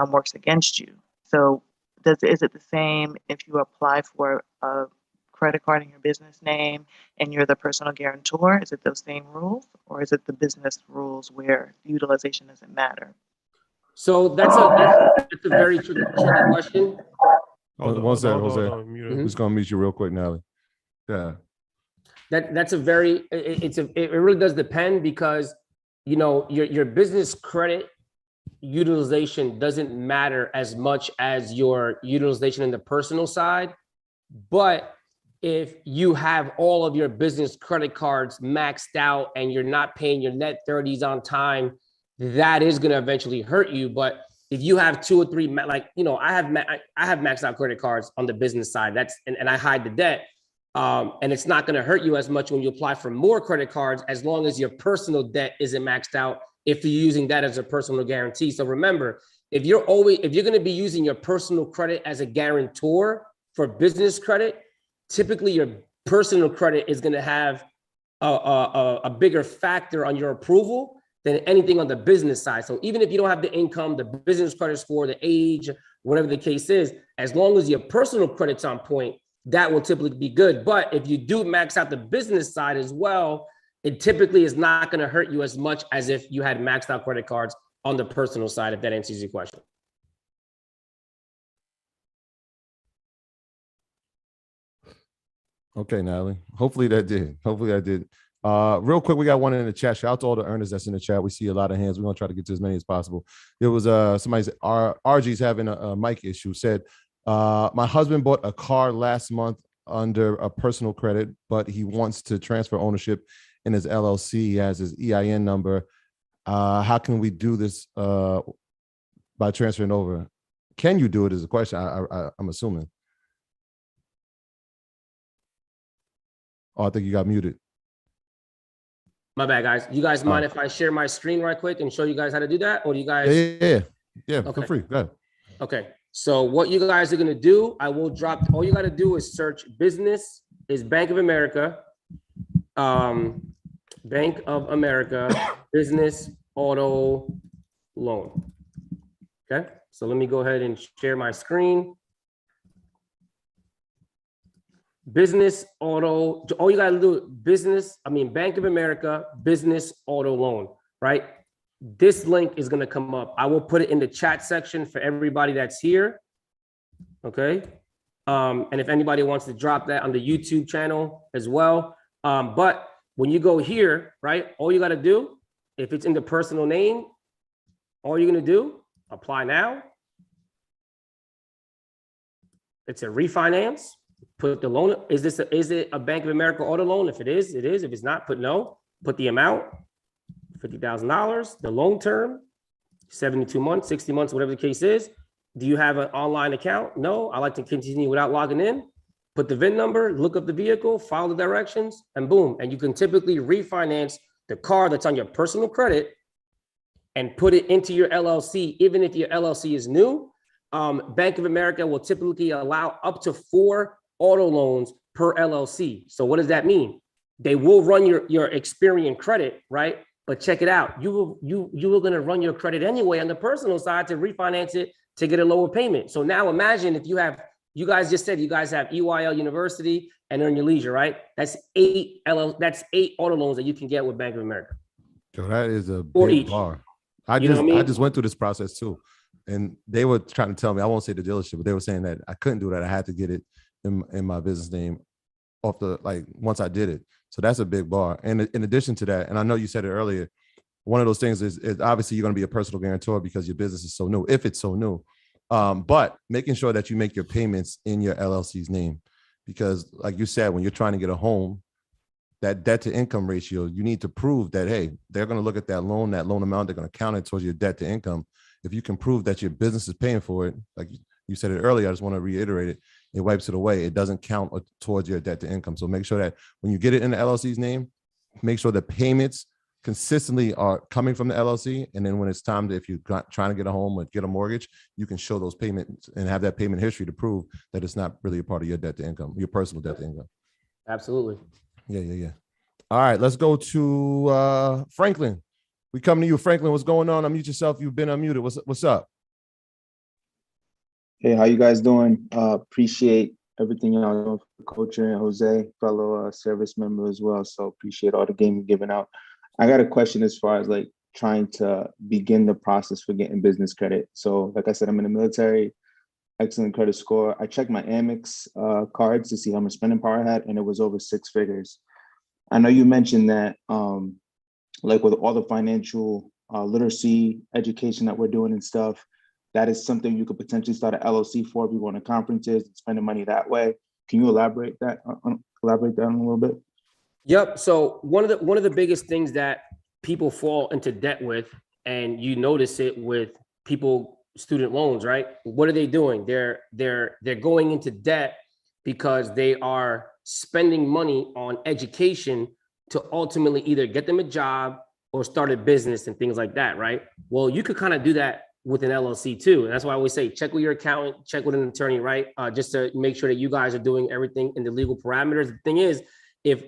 works against you. So is it the same if you apply for a credit card in your business name and you're the personal guarantor? Is it those same rules, or is it the business rules where utilization doesn't matter? So that's a very tricky question. One second, Jose. Mm-hmm. Who's gonna meet you real quick, Nally? Yeah. That's a very, it really does depend, because, you know, your business credit utilization doesn't matter as much as your utilization in the personal side. But if you have all of your business credit cards maxed out and you're not paying your net 30s on time, that is going to eventually hurt you. But if you have 2 or 3, like, you know, I have maxed out credit cards on the business side, and I hide the debt. And it's not going to hurt you as much when you apply for more credit cards, as long as your personal debt isn't maxed out, if you're using that as a personal guarantee. So remember, if you're going to be using your personal credit as a guarantor for business credit, typically your personal credit is going to have a bigger factor on your approval than anything on the business side. So even if you don't have the income, the business credit score, the age, whatever the case is, as long as your personal credit's on point, that will typically be good. But if you do max out the business side as well, it typically is not going to hurt you as much as if you had maxed out credit cards on the personal side, if that answers your question. Okay, Natalie. Hopefully that did. Real quick, we got one in the chat. Shout out to all the earners that's in the chat. We see a lot of hands. We're gonna try to get to as many as possible. There was somebody said RG's having a mic issue. Said my husband bought a car last month under a personal credit, but he wants to transfer ownership in his LLC. He has his EIN number. How can we do this by transferring over? Can you do it is a question, I'm assuming. Oh, I think you got muted. My bad, guys. You guys mind if I share my screen right quick and show you guys how to do that? Or do you guys? Yeah. Okay. Feel free. Go ahead. Okay. So what you guys are going to do, I will drop, all you got to do is search business is Bank of America, business auto loan. Okay. So let me go ahead and share my screen. Business auto, all you got to do, Bank of America, business auto loan, right? This link is going to come up. I will put it in the chat section for everybody that's here. Okay. And if anybody wants to drop that on the YouTube channel as well. But when you go here, right, all you got to do, if it's in the personal name, all you're going to do, apply now. It's a refinance. Put the loan. Is it a Bank of America auto loan? If it is, it is. If it's not, put no. Put the amount, $50,000. The loan term, 72 months, 60 months, whatever the case is. Do you have an online account? No. I like to continue without logging in. Put the VIN number, look up the vehicle, follow the directions, and boom. And you can typically refinance the car that's on your personal credit and put it into your LLC, even if your LLC is new. Bank of America will typically allow up to 4 auto loans per LLC. So what does that mean? They will run your Experian credit, right? But check it out. You were going to run your credit anyway on the personal side to refinance it to get a lower payment. So now imagine if you guys just said you guys have EYL University and Earn Your Leisure, right? That's 8 auto loans that you can get with Bank of America. So that is a big bar. I You know just what I I mean? just went through this process too, and they were trying to tell me, I won't say the dealership, but they were saying that I couldn't do that. I had to get it in my business name off the like once I did it. So that's a big bar. And in addition to that, and I know you said it earlier, one of those things is obviously you're going to be a personal guarantor because your business is so new, if it's so new. But making sure that you make your payments in your LLC's name, because like you said, when you're trying to get a home, that debt to income ratio, you need to prove that, hey, they're going to look at that loan amount, they're going to count it towards your debt to income. If you can prove that your business is paying for it, like you said it earlier, I just want to reiterate it, it wipes it away. It doesn't count towards your debt to income. So make sure that when you get it in the LLC's name, make sure the payments consistently are coming from the LLC. And then when it's time to, if you're trying to get a home or get a mortgage, you can show those payments and have that payment history to prove that it's not really a part of your debt to income, your personal debt to income. Absolutely. Yeah. All right, let's go to Franklin. We come to you, Franklin. What's going on? Unmute yourself. You've been unmuted. What's up? Hey, how you guys doing? Appreciate everything y'all doing for Culture and Jose, fellow service member as well. So appreciate all the game you're giving out. I got a question as far as like trying to begin the process for getting business credit. So like I said, I'm in the military, excellent credit score. I checked my Amex cards to see how much spending power I had, and it was over 6 figures. I know you mentioned that like with all the financial literacy education that we're doing and stuff, that is something you could potentially start an LLC for if you go to conferences and spending money that way. Can you elaborate that on a little bit? Yep. So one of the biggest things that people fall into debt with, and you notice it with people, student loans, right? What are they doing? They're going into debt because they are spending money on education to ultimately either get them a job or start a business and things like that, right? Well, you could kind of do that with an LLC too. And that's why I always say, check with your accountant, check with an attorney, right? Just to make sure that you guys are doing everything in the legal parameters. The thing is, if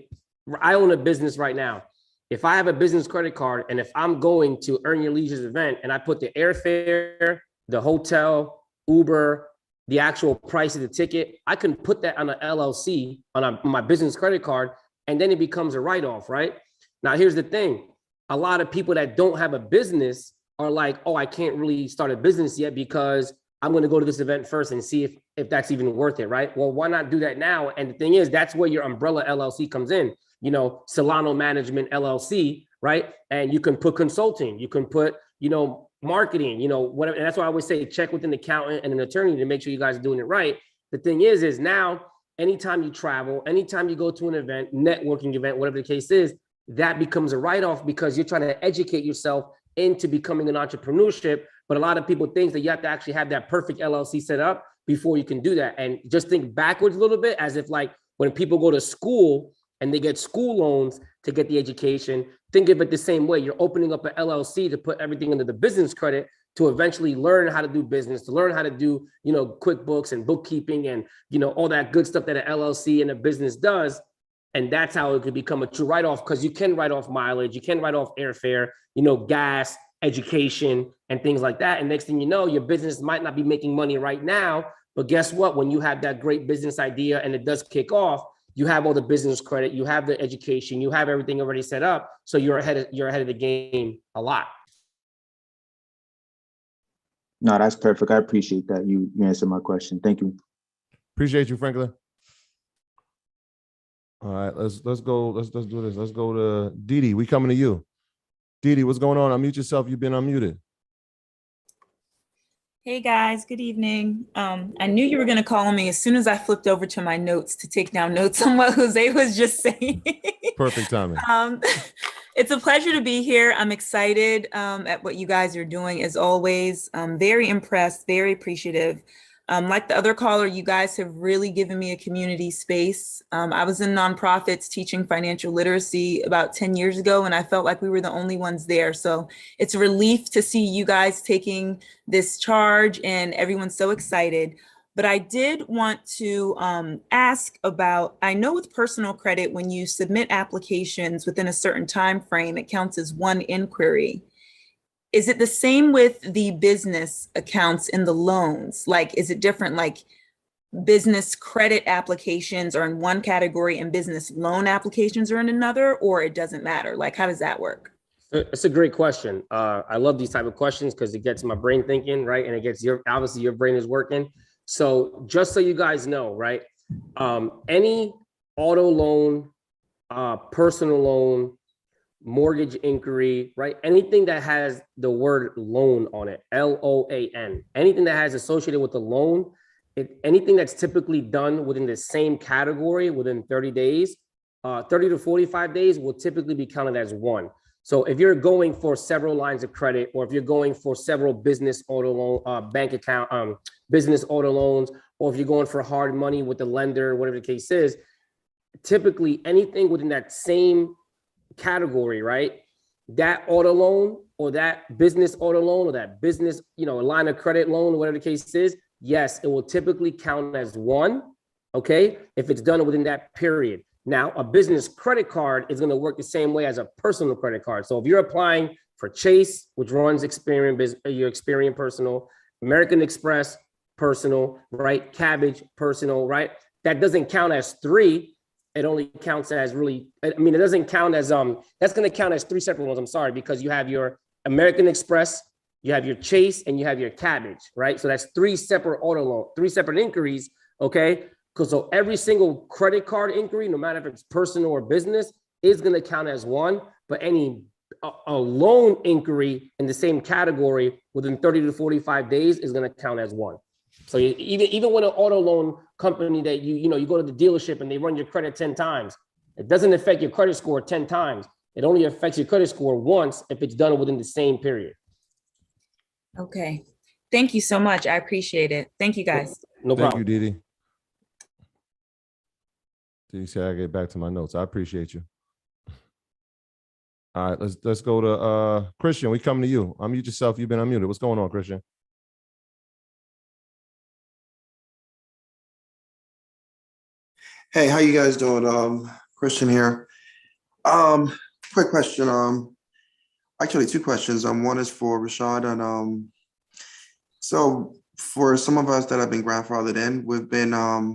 I own a business right now, if I have a business credit card and if I'm going to Earn Your Leisure's event and I put the airfare, the hotel, Uber, the actual price of the ticket, I can put that on an LLC on my business credit card, and then it becomes a write-off, right? Now, here's the thing. A lot of people that don't have a business are like, oh, I can't really start a business yet because I'm going to go to this event first and see if that's even worth it, right? Well, why not do that now? And the thing is, that's where your umbrella LLC comes in, Solano Management LLC, right? And you can put consulting, you can put, marketing, whatever. And that's why I always say, check with an accountant and an attorney to make sure you guys are doing it right. The thing is now, anytime you travel, anytime you go to an event, networking event, whatever the case is, that becomes a write-off because you're trying to educate yourself into becoming an entrepreneurship. But a lot of people think that you have to actually have that perfect LLC set up before you can do that. And just think backwards a little bit, as if like when people go to school and they get school loans to get the education, think of it the same way. You're opening up an LLC to put everything into the business credit to eventually learn how to do business, to learn how to do, QuickBooks and bookkeeping and, all that good stuff that an LLC and a business does. And that's how it could become a true write-off, because you can write off mileage, you can write off airfare, gas, education, and things like that. And next thing you know, your business might not be making money right now, but guess what? When you have that great business idea and it does kick off, you have all the business credit, you have the education, you have everything already set up. So you're ahead of the game a lot. No, that's perfect. I appreciate that. You answered my question. Thank you. Appreciate you, Franklin. All right, let's go. Let's do this. Let's go to Didi. We coming to you. Didi, what's going on? Unmute yourself. You've been unmuted. Hey guys, good evening. I knew you were going to call on me as soon as I flipped over to my notes to take down notes on what Jose was just saying. Perfect timing. It's a pleasure to be here. I'm excited at what you guys are doing as always. I'm very impressed, very appreciative. Like the other caller, you guys have really given me a community space. I was in nonprofits teaching financial literacy about 10 years ago, and I felt like we were the only ones there. So it's a relief to see you guys taking this charge and everyone's so excited. But I did want to ask about, I know with personal credit, when you submit applications within a certain time frame, it counts as one inquiry. Is it the same with the business accounts in the loans? Like, is it different? Like business credit applications are in one category and business loan applications are in another, or it doesn't matter? Like, how does that work? It's a great question. I love these type of questions because it gets my brain thinking, right? And it gets obviously your brain is working. So just so you guys know, right? Any auto loan, personal loan, mortgage inquiry, right? Anything that has the word loan on it, LOAN, anything that has associated with the loan, anything that's typically done within the same category within 30 days, 30 to 45 days will typically be counted as one. So if you're going for several lines of credit, or if you're going for several business auto loan, bank account, business auto loans, or if you're going for hard money with the lender, whatever the case is, typically anything within that same category, right? That auto loan or that business auto loan or that business, line of credit loan, or whatever the case is, yes, it will typically count as one, okay? If it's done within that period. Now, a business credit card is going to work the same way as a personal credit card. So if you're applying for Chase, which runs your Experian personal, American Express personal, right? Cabbage personal, right? That doesn't count as three. It only counts as it doesn't count as, that's going to count as three separate ones. I'm sorry, because you have your American Express, you have your Chase, and you have your Cabbage, right? So that's three separate auto loan, three separate inquiries, okay? Because so every single credit card inquiry, no matter if it's personal or business, is going to count as one, but any a loan inquiry in the same category within 30 to 45 days is going to count as one. So even with an auto loan company that you go to the dealership and they run your credit 10 times, it doesn't affect your credit score 10 times. It only affects your credit score once if it's done within the same period. Okay. Thank you so much. I appreciate it. Thank you, guys. No problem. Thank you, Didi. Didi said I get back to my notes. I appreciate you. All right, let's go to Christian. We coming to you. Unmute yourself. You've been unmuted. What's going on, Christian? Hey, how you guys doing? Christian here. Quick question. Actually, two questions. One is for Rashad, and so for some of us that have been grandfathered in, we've been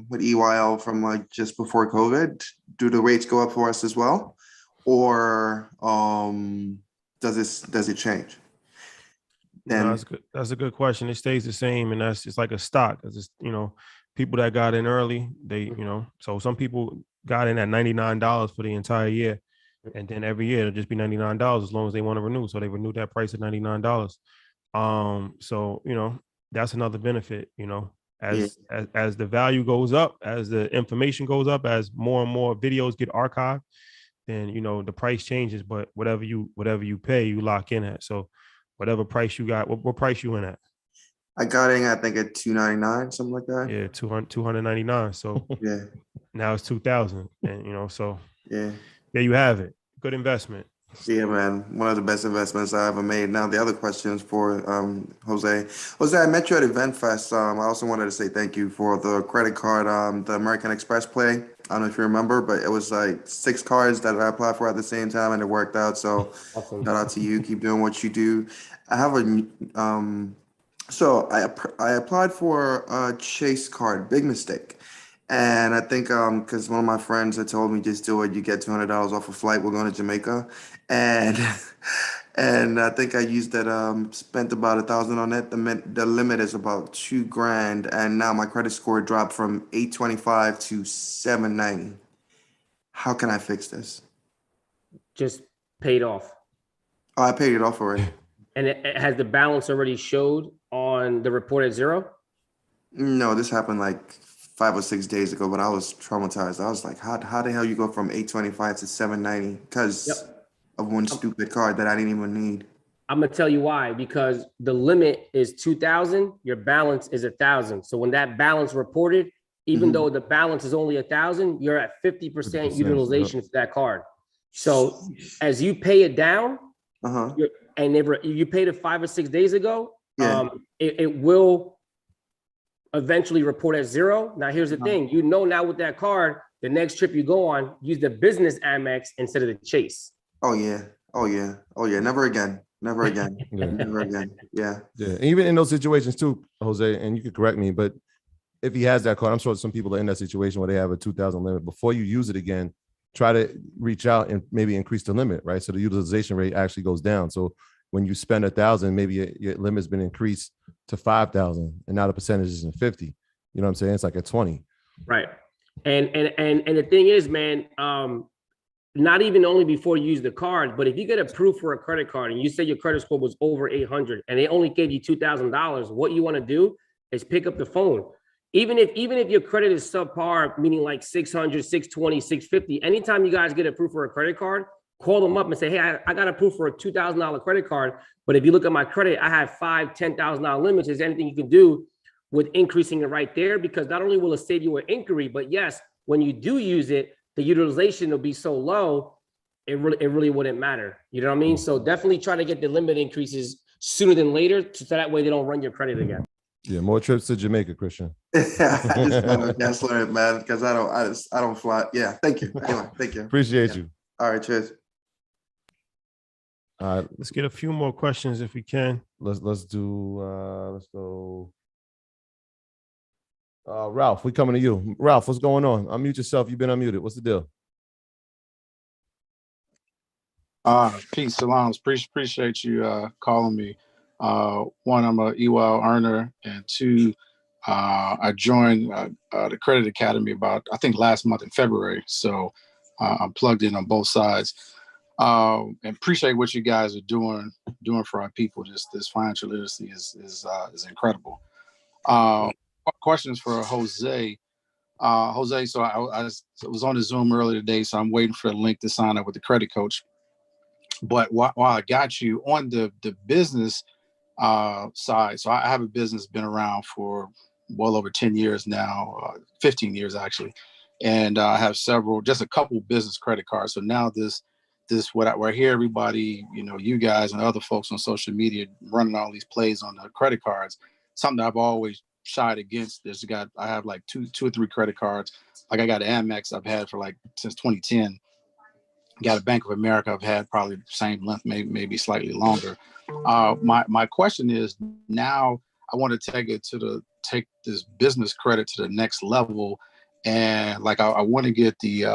with EYL from like just before COVID. Do the rates go up for us as well, or does it change? Then No, that's a good question. It stays the same, and that's just like a stock. It's people that got in early, they so some people got in at $99 for the entire year, and then every year it'll just be $99 as long as they want to renew. So they renewed that price at $99. So that's another benefit. As the value goes up, as the information goes up, as more and more videos get archived, then the price changes. But whatever you pay, you lock in at. So whatever price you got, what price you in at? I got in, I think, at $299, something like that. Yeah, 299. So Yeah. now it's 2,000, and so Yeah. there you have it. Good investment. Yeah, man. One of the best investments I ever made. Now, the other question is for Jose. Jose, I met you at Event Fest. I also wanted to say thank you for the credit card, the American Express play. I don't know if you remember, but it was like 6 cards that I applied for at the same time, and it worked out. So Awesome. shout out to you. Keep doing what you do. I have so I applied for a Chase card. Big mistake. And I think because one of my friends had told me just do it, you get $200 off a flight. We're going to Jamaica, and and I think I used it. Spent about $1,000 on it. The limit is about $2,000, and now my credit score dropped from 825 to 790. How can I fix this? Just paid off. Oh, I paid it off already. And it has the balance already showed on the report at zero? No, this happened like 5 or 6 days ago, but I was traumatized. I was like, how the hell you go from 825 to 790 because of one stupid card that I didn't even need? I'm gonna tell you why, because the limit is 2,000, your balance is 1,000. So when that balance reported, even though the balance is only 1,000, you're at 50% utilization for that card. So as you pay it down, you paid it 5 or 6 days ago, it will eventually report at zero. Now, here's the thing, now with that card, the next trip you go on, use the business Amex instead of the Chase. Oh yeah. Never again. Never again. Never again. Yeah. Yeah. Even in those situations too, Jose, and you could correct me, but if he has that card, I'm sure some people are in that situation where they have a 2,000 limit. Before you use it again, try to reach out and maybe increase the limit, right? So the utilization rate actually goes down. So when you spend 1,000, maybe your limit's been increased to 5,000, and now the percentage is in 50. You know what I'm saying? It's like a 20. Right. And the thing is, man, not even only before you use the card, but if you get approved for a credit card and you say your credit score was over 800 and they only gave you $2,000, what you want to do is pick up the phone. Even if your credit is subpar, meaning like 600, 620, 650, anytime you guys get approved for a credit card, call them up and say, hey, I got approved for a $2,000 credit card, but if you look at my credit, I have $5,000, $10,000 limits. Is there anything you can do with increasing it right there? Because not only will it save you an inquiry, but yes, when you do use it, the utilization will be so low, it really wouldn't matter. You know what I mean? So definitely try to get the limit increases sooner than later, so that way they don't run your credit again. Yeah, more trips to Jamaica, Christian. I just want to cancel it, man, because I don't fly. Yeah, thank you. Anyway, thank you. Appreciate you. All right, cheers. All right, Let's get a few more questions if we can. let's go. Ralph, we coming to you. Ralph, what's going on? Unmute yourself. You've been unmuted. What's the deal? Peace, salams. Appreciate you calling me. One, I'm a EWL earner, and two, I joined the Credit Academy about, I think, last month in February. So I'm plugged in on both sides. And appreciate what you guys are doing for our people. This financial literacy is incredible. Questions for Jose. Jose, so I was on the Zoom earlier today, so I'm waiting for a link to sign up with the credit coach. But while I got you on the business side, so I have a business been around for well over 10 years now, 15 years actually, and I have just a couple business credit cards. So now where I hear everybody, you guys and other folks on social media running all these plays on the credit cards, something that I've always shied against. I have like two or three credit cards. Like I got an Amex I've had for since 2010. Got a Bank of America I've had probably the same length, maybe slightly longer. My question is, now I want to take this business credit to the next level, and I want to get the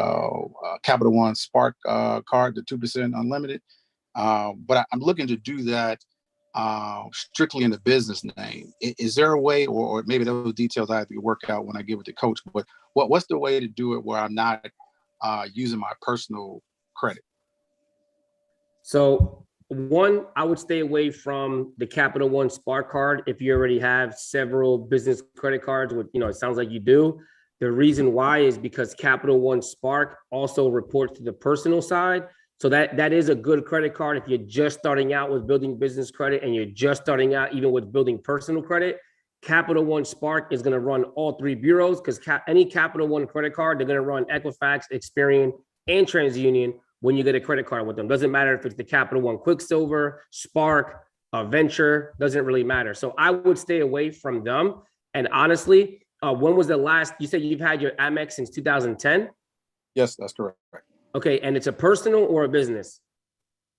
Capital One Spark card, the 2% unlimited. But I'm looking to do that strictly in the business name. Is there a way, or maybe those details I have to work out when I get with the coach? But what's the way to do it where I'm not using my personal credit? So one, I would stay away from the Capital One Spark card if you already have several business credit cards, with, it sounds like you do. The reason why is because Capital One Spark also reports to the personal side. So that is a good credit card if you're just starting out with building business credit and you're just starting out even with building personal credit. Capital One Spark is going to run all three bureaus, because any Capital One credit card, they're going to run Equifax, Experian, and TransUnion when you get a credit card with them. Doesn't matter if it's the Capital One Quicksilver, Spark, Venture, doesn't really matter. So I would stay away from them. And honestly, when was the last, you said you've had your Amex since 2010? Yes, that's correct. Okay, and it's a personal or a business?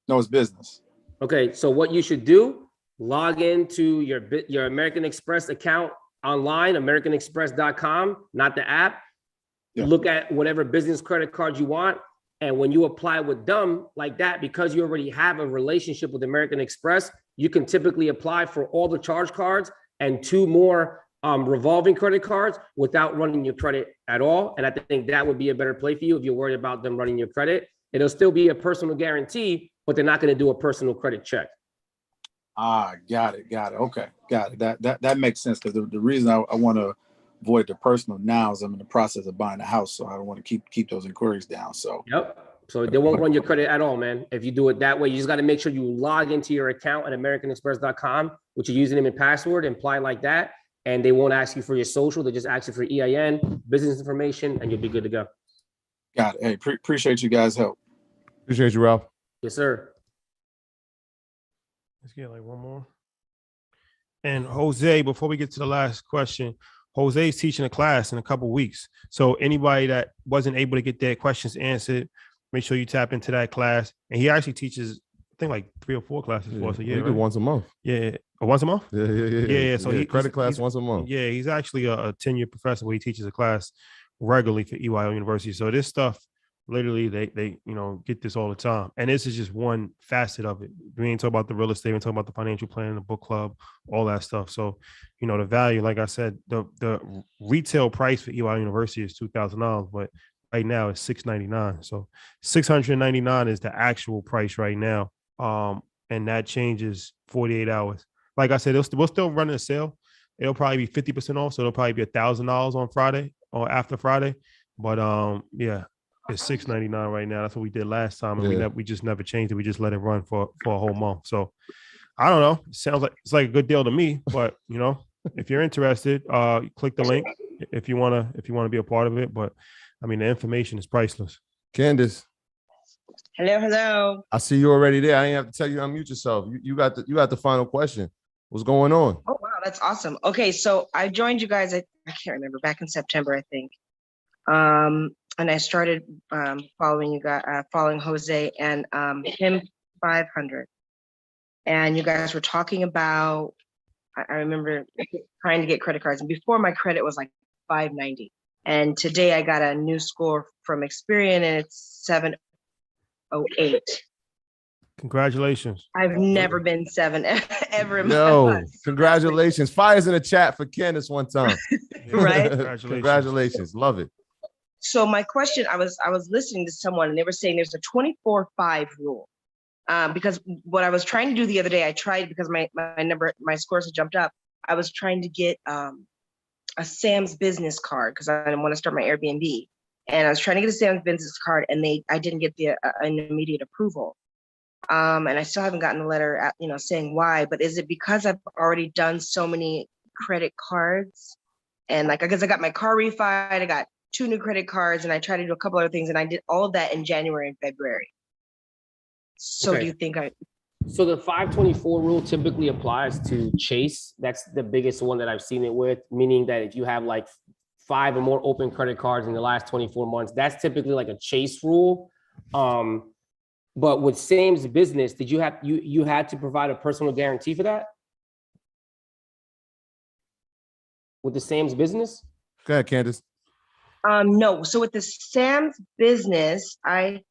No, it's business. Okay, so what you should do, log into your American Express account online, americanexpress.com, not the app. Yeah. Look at whatever business credit card you want. And when you apply with them like that, because you already have a relationship with American Express, you can typically apply for all the charge cards and 2 more revolving credit cards without running your credit at all. And I think that would be a better play for you if you're worried about them running your credit. It'll still be a personal guarantee, but they're not going to do a personal credit check. Got it. Okay, got it. That makes sense, because the reason I want to avoid the personal now is I'm in the process of buying a house, so I don't want to keep those inquiries down. So yep. So they won't run your credit at all, man. If you do it that way, you just got to make sure you log into your account at americanexpress.com with your username and password, and apply like that. And they won't ask you for your social. They just ask you for EIN, business information, and you'll be good to go. Got it. Hey, appreciate you guys' help. Appreciate you, Ralph. Yes, sir. Let's get one more. And Jose, before we get to the last question, Jose is teaching a class in a couple of weeks. So anybody that wasn't able to get their questions answered, make sure you tap into that class. And he actually teaches, I think, 3 or 4 classes for us a year. He do once a month. Yeah. Once a month? Yeah. So credit class once a month. Yeah, he's actually a 10-year professor where he teaches a class regularly for EYO University. So this stuff literally they get this all the time. And this is just one facet of it. We ain't talking about the real estate, we talking about the financial planning, the book club, all that stuff. So, the value, like I said, the retail price for EY University is $2,000, but right now it's $699. So $699 is the actual price right now. And that changes 48 hours. Like I said, we're still running a sale. It'll probably be 50% off. So it'll probably be $1,000 on Friday or after Friday. But yeah, it's $699 right now. That's what we did last time. And we just never changed it. We just let it run for a whole month. So I don't know. It sounds like it's like a good deal to me, but if you're interested, click the link if you want to be a part of it. But I mean, the information is priceless. Candace. Hello. I see you already there. I ain't have to tell you to unmute yourself. You got the final question. What's going on? Oh, wow. That's awesome. Okay. So I joined you guys, I can't remember, back in September, I think. And I started following you guys, following Jose and him 500. And you guys were talking about, I remember trying to get credit cards. And before, my credit was like 590. And today I got a new score from Experian and it's 708. Congratulations. I've never been 7 ever in my Yo, life. congratulations. Fire's in the chat for Candace one time. Right? Congratulations. Love it. So my question, I was listening to someone and they were saying there's a 24/5 rule. Because what I was trying to do the other day, I tried because my scores had jumped up. I was trying to get a Sam's business card because I want to start my Airbnb. And I was trying to get a Sam's business card and I didn't get an immediate approval. And I still haven't gotten the letter, saying why, but is it because I've already done so many credit cards? And because I got my car refi, I got 2 new credit cards and I tried to do a couple other things and I did all of that in January and February. So Okay. do you think So the 524 rule typically applies to Chase. That's the biggest one that I've seen it with, meaning that if you have like 5 or more open credit cards in the last 24 months, that's typically like a Chase rule. But with Sam's business, did you had to provide a personal guarantee for that? With the Sam's business? Go ahead, Candace. No. So with the Sam's business, I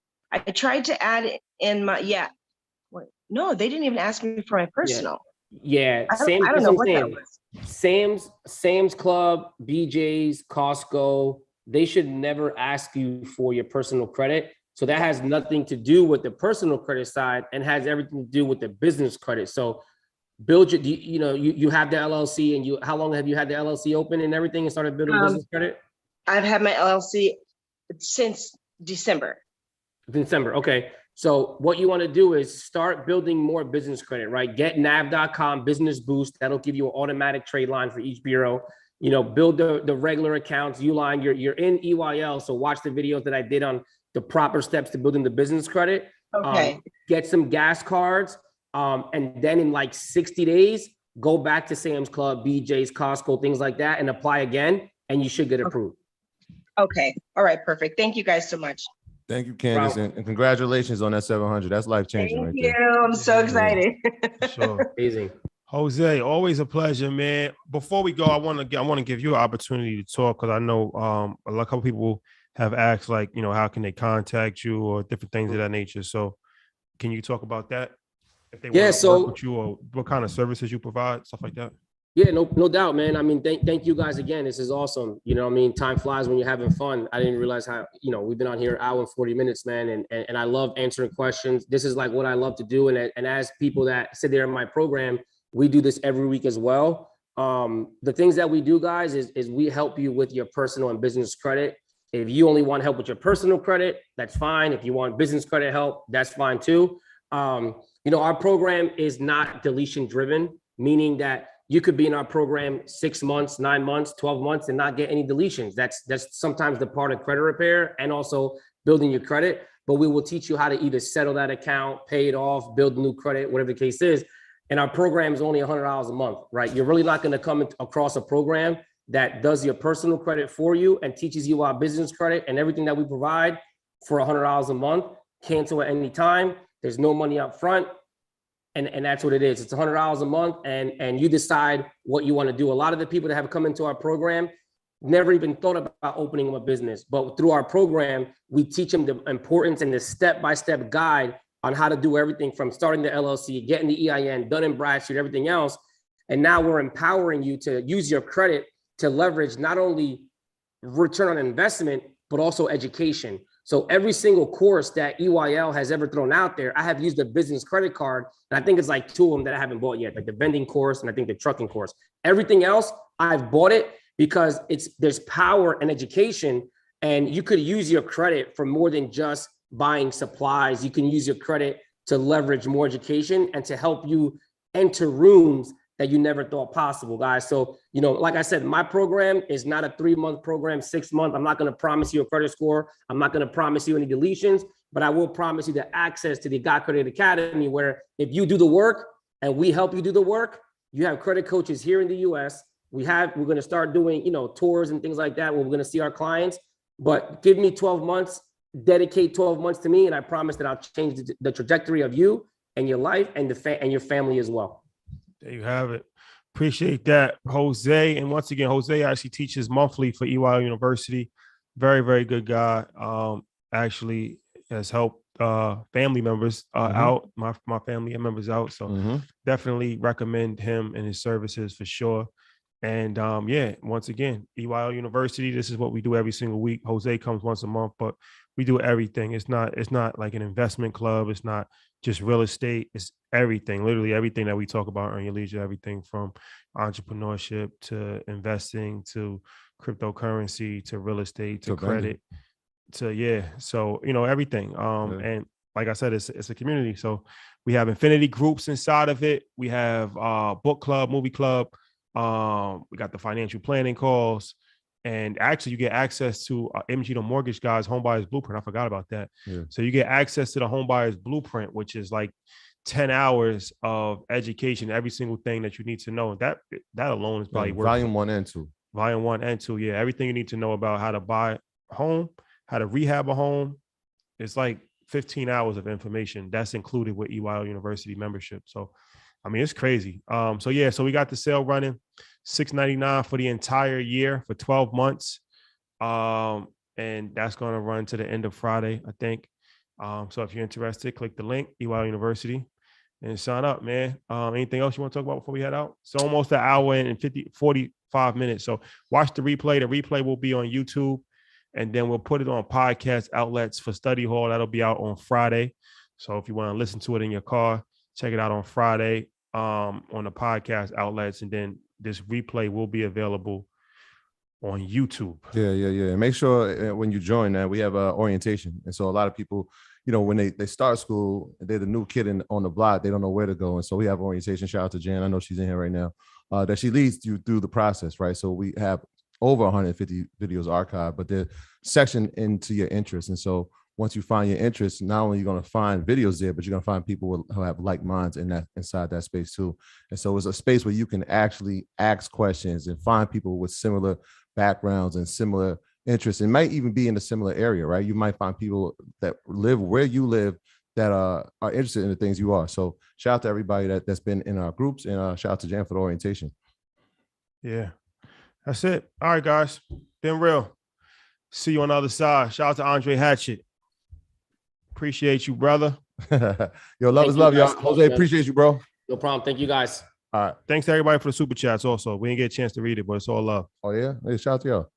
tried to add it in my, no, they didn't even ask me for my personal. Yeah. I don't know what that was. Sam's Club, BJ's, Costco, they should never ask you for your personal credit. So that has nothing to do with the personal credit side and has everything to do with the business credit. So build your, you have the LLC and how long have you had the LLC open and everything and started building business credit? I've had my LLC since December. Okay. So what you want to do is start building more business credit, right? Get nav.com business boost. That'll give you an automatic trade line for each bureau. Build the regular accounts, Uline, you're in EYL. So watch the videos that I did on the proper steps to building the business credit. Okay. Get some gas cards. And then in like 60 days, go back to Sam's Club, BJ's, Costco, things like that, and apply again, and you should get approved. Okay. All right. Perfect. Thank you guys so much. Thank you, Candace, and congratulations on that 700. That's life-changing right there. Thank you. I'm so excited. Sure. Amazing. Jose, always a pleasure, man. Before we go, I want to give you an opportunity to talk because I know a couple people have asked, like, how can they contact you or different things of that nature. So can you talk about that? If they want to work with you or what kind of services you provide, stuff like that. Yeah, no doubt, man. I mean, thank you guys again. This is awesome. Time flies when you're having fun. I didn't realize how, we've been on here an hour and 40 minutes, man. And I love answering questions. This is like what I love to do. And as people that sit there in my program, we do this every week as well. The things that we do, guys, is we help you with your personal and business credit. If you only want help with your personal credit, that's fine. If you want business credit help, that's fine too. Our program is not deletion driven, meaning that you could be in our program 6 months, 9 months, 12 months and not get any deletions. That's sometimes the part of credit repair and also building your credit. But we will teach you how to either settle that account, pay it off, build new credit, whatever the case is. And our program is only $100 a month, right? You're really not going to come across a program that does your personal credit for you and teaches you our business credit and everything that we provide for $100 a month. Cancel at any time. There's no money up front. And that's what it is. It's $100 a month and you decide what you want to do. A lot of the people that have come into our program, never even thought about opening them a business. But through our program, we teach them the importance and the step-by-step guide on how to do everything from starting the LLC, getting the EIN, Dun & Bradstreet, everything else. And now we're empowering you to use your credit to leverage not only return on investment, but also education. So every single course that EYL has ever thrown out there, I have used a business credit card. And I think it's like 2 of them that I haven't bought yet, like the vending course and I think the trucking course. Everything else, I've bought it because there's power in education, and you could use your credit for more than just buying supplies. You can use your credit to leverage more education and to help you enter rooms that you never thought possible, guys. So, you know, like I said, my program is not a 3-month program, 6 months. I'm not going to promise you a credit score. I'm not going to promise you any deletions, but I will promise you the access to the God Credit Academy, where if you do the work and we help you do the work, you have credit coaches here in the US. We're going to start doing, you know, tours and things like that where we're going to see our clients. But give me 12 months, dedicate 12 months to me, and I promise that I'll change the trajectory of you and your life and and your family as well. There you have it. Appreciate that, Jose. And once again, Jose actually teaches monthly for EYL University. Very, very good guy. Actually has helped family members out, my family members out. So definitely recommend him and his services for sure. And yeah, once again, EYL University, this is what we do every single week. Jose comes once a month, but we do everything. It's not like an investment club. It's not just real estate. It's everything, literally everything that we talk about on your leisure, everything from entrepreneurship to investing to cryptocurrency to real estate to credit to, yeah. So, you know, everything. And like I said, it's a community. So we have infinity groups inside of it. We have book club, movie club. We got the financial planning calls, and actually you get access to MG the Mortgage Guys Home Buyers Blueprint. I forgot about that. So you get access to the Home Buyers Blueprint, which is like 10 hours of education, every single thing that you need to know. That alone is probably worth volume 1 and 2. Volume 1 and 2. Yeah, everything you need to know about how to buy a home, how to rehab a home. It's like 15 hours of information that's included with EYL University membership. So I mean, it's crazy. So yeah, so we got the sale running, $6.99 for the entire year for 12 months. And that's going to run to the end of Friday, I think. So if you're interested, click the link, EYL University, and sign up, man. Anything else you want to talk about before we head out? It's almost an hour and 45 minutes. So watch the replay. The replay will be on YouTube, and then we'll put it on podcast outlets for study hall. That'll be out on Friday. So if you want to listen to it in your car, check it out on Friday on the podcast outlets, and then this replay will be available on YouTube. Yeah. And make sure when you join that, we have orientation. And so a lot of people, you know, when they start school, they're the new kid on the block, they don't know where to go. And so we have orientation. Shout out to Jan. I know she's in here right now, that she leads you through the process, right? So we have over 150 videos archived, but they're sectioned into your interests. And so once you find your interest, not only are you going to find videos there, but you're going to find people who have like minds inside that space too. And so it's a space where you can actually ask questions and find people with similar backgrounds and similar interests. It might even be in a similar area, right? You might find people that live where you live that are interested in the things you are. So shout out to everybody that's been in our groups, and shout out to Jan for the orientation. Yeah, that's it. All right, guys, been real. See you on the other side. Shout out to Andre Hatchett. Appreciate you, brother. Yo, love is love, y'all. Jose, appreciate you, bro. No problem. Thank you, guys. All right. Thanks to everybody for the super chats also. We didn't get a chance to read it, but it's all love. Oh, yeah? Hey, shout out to y'all.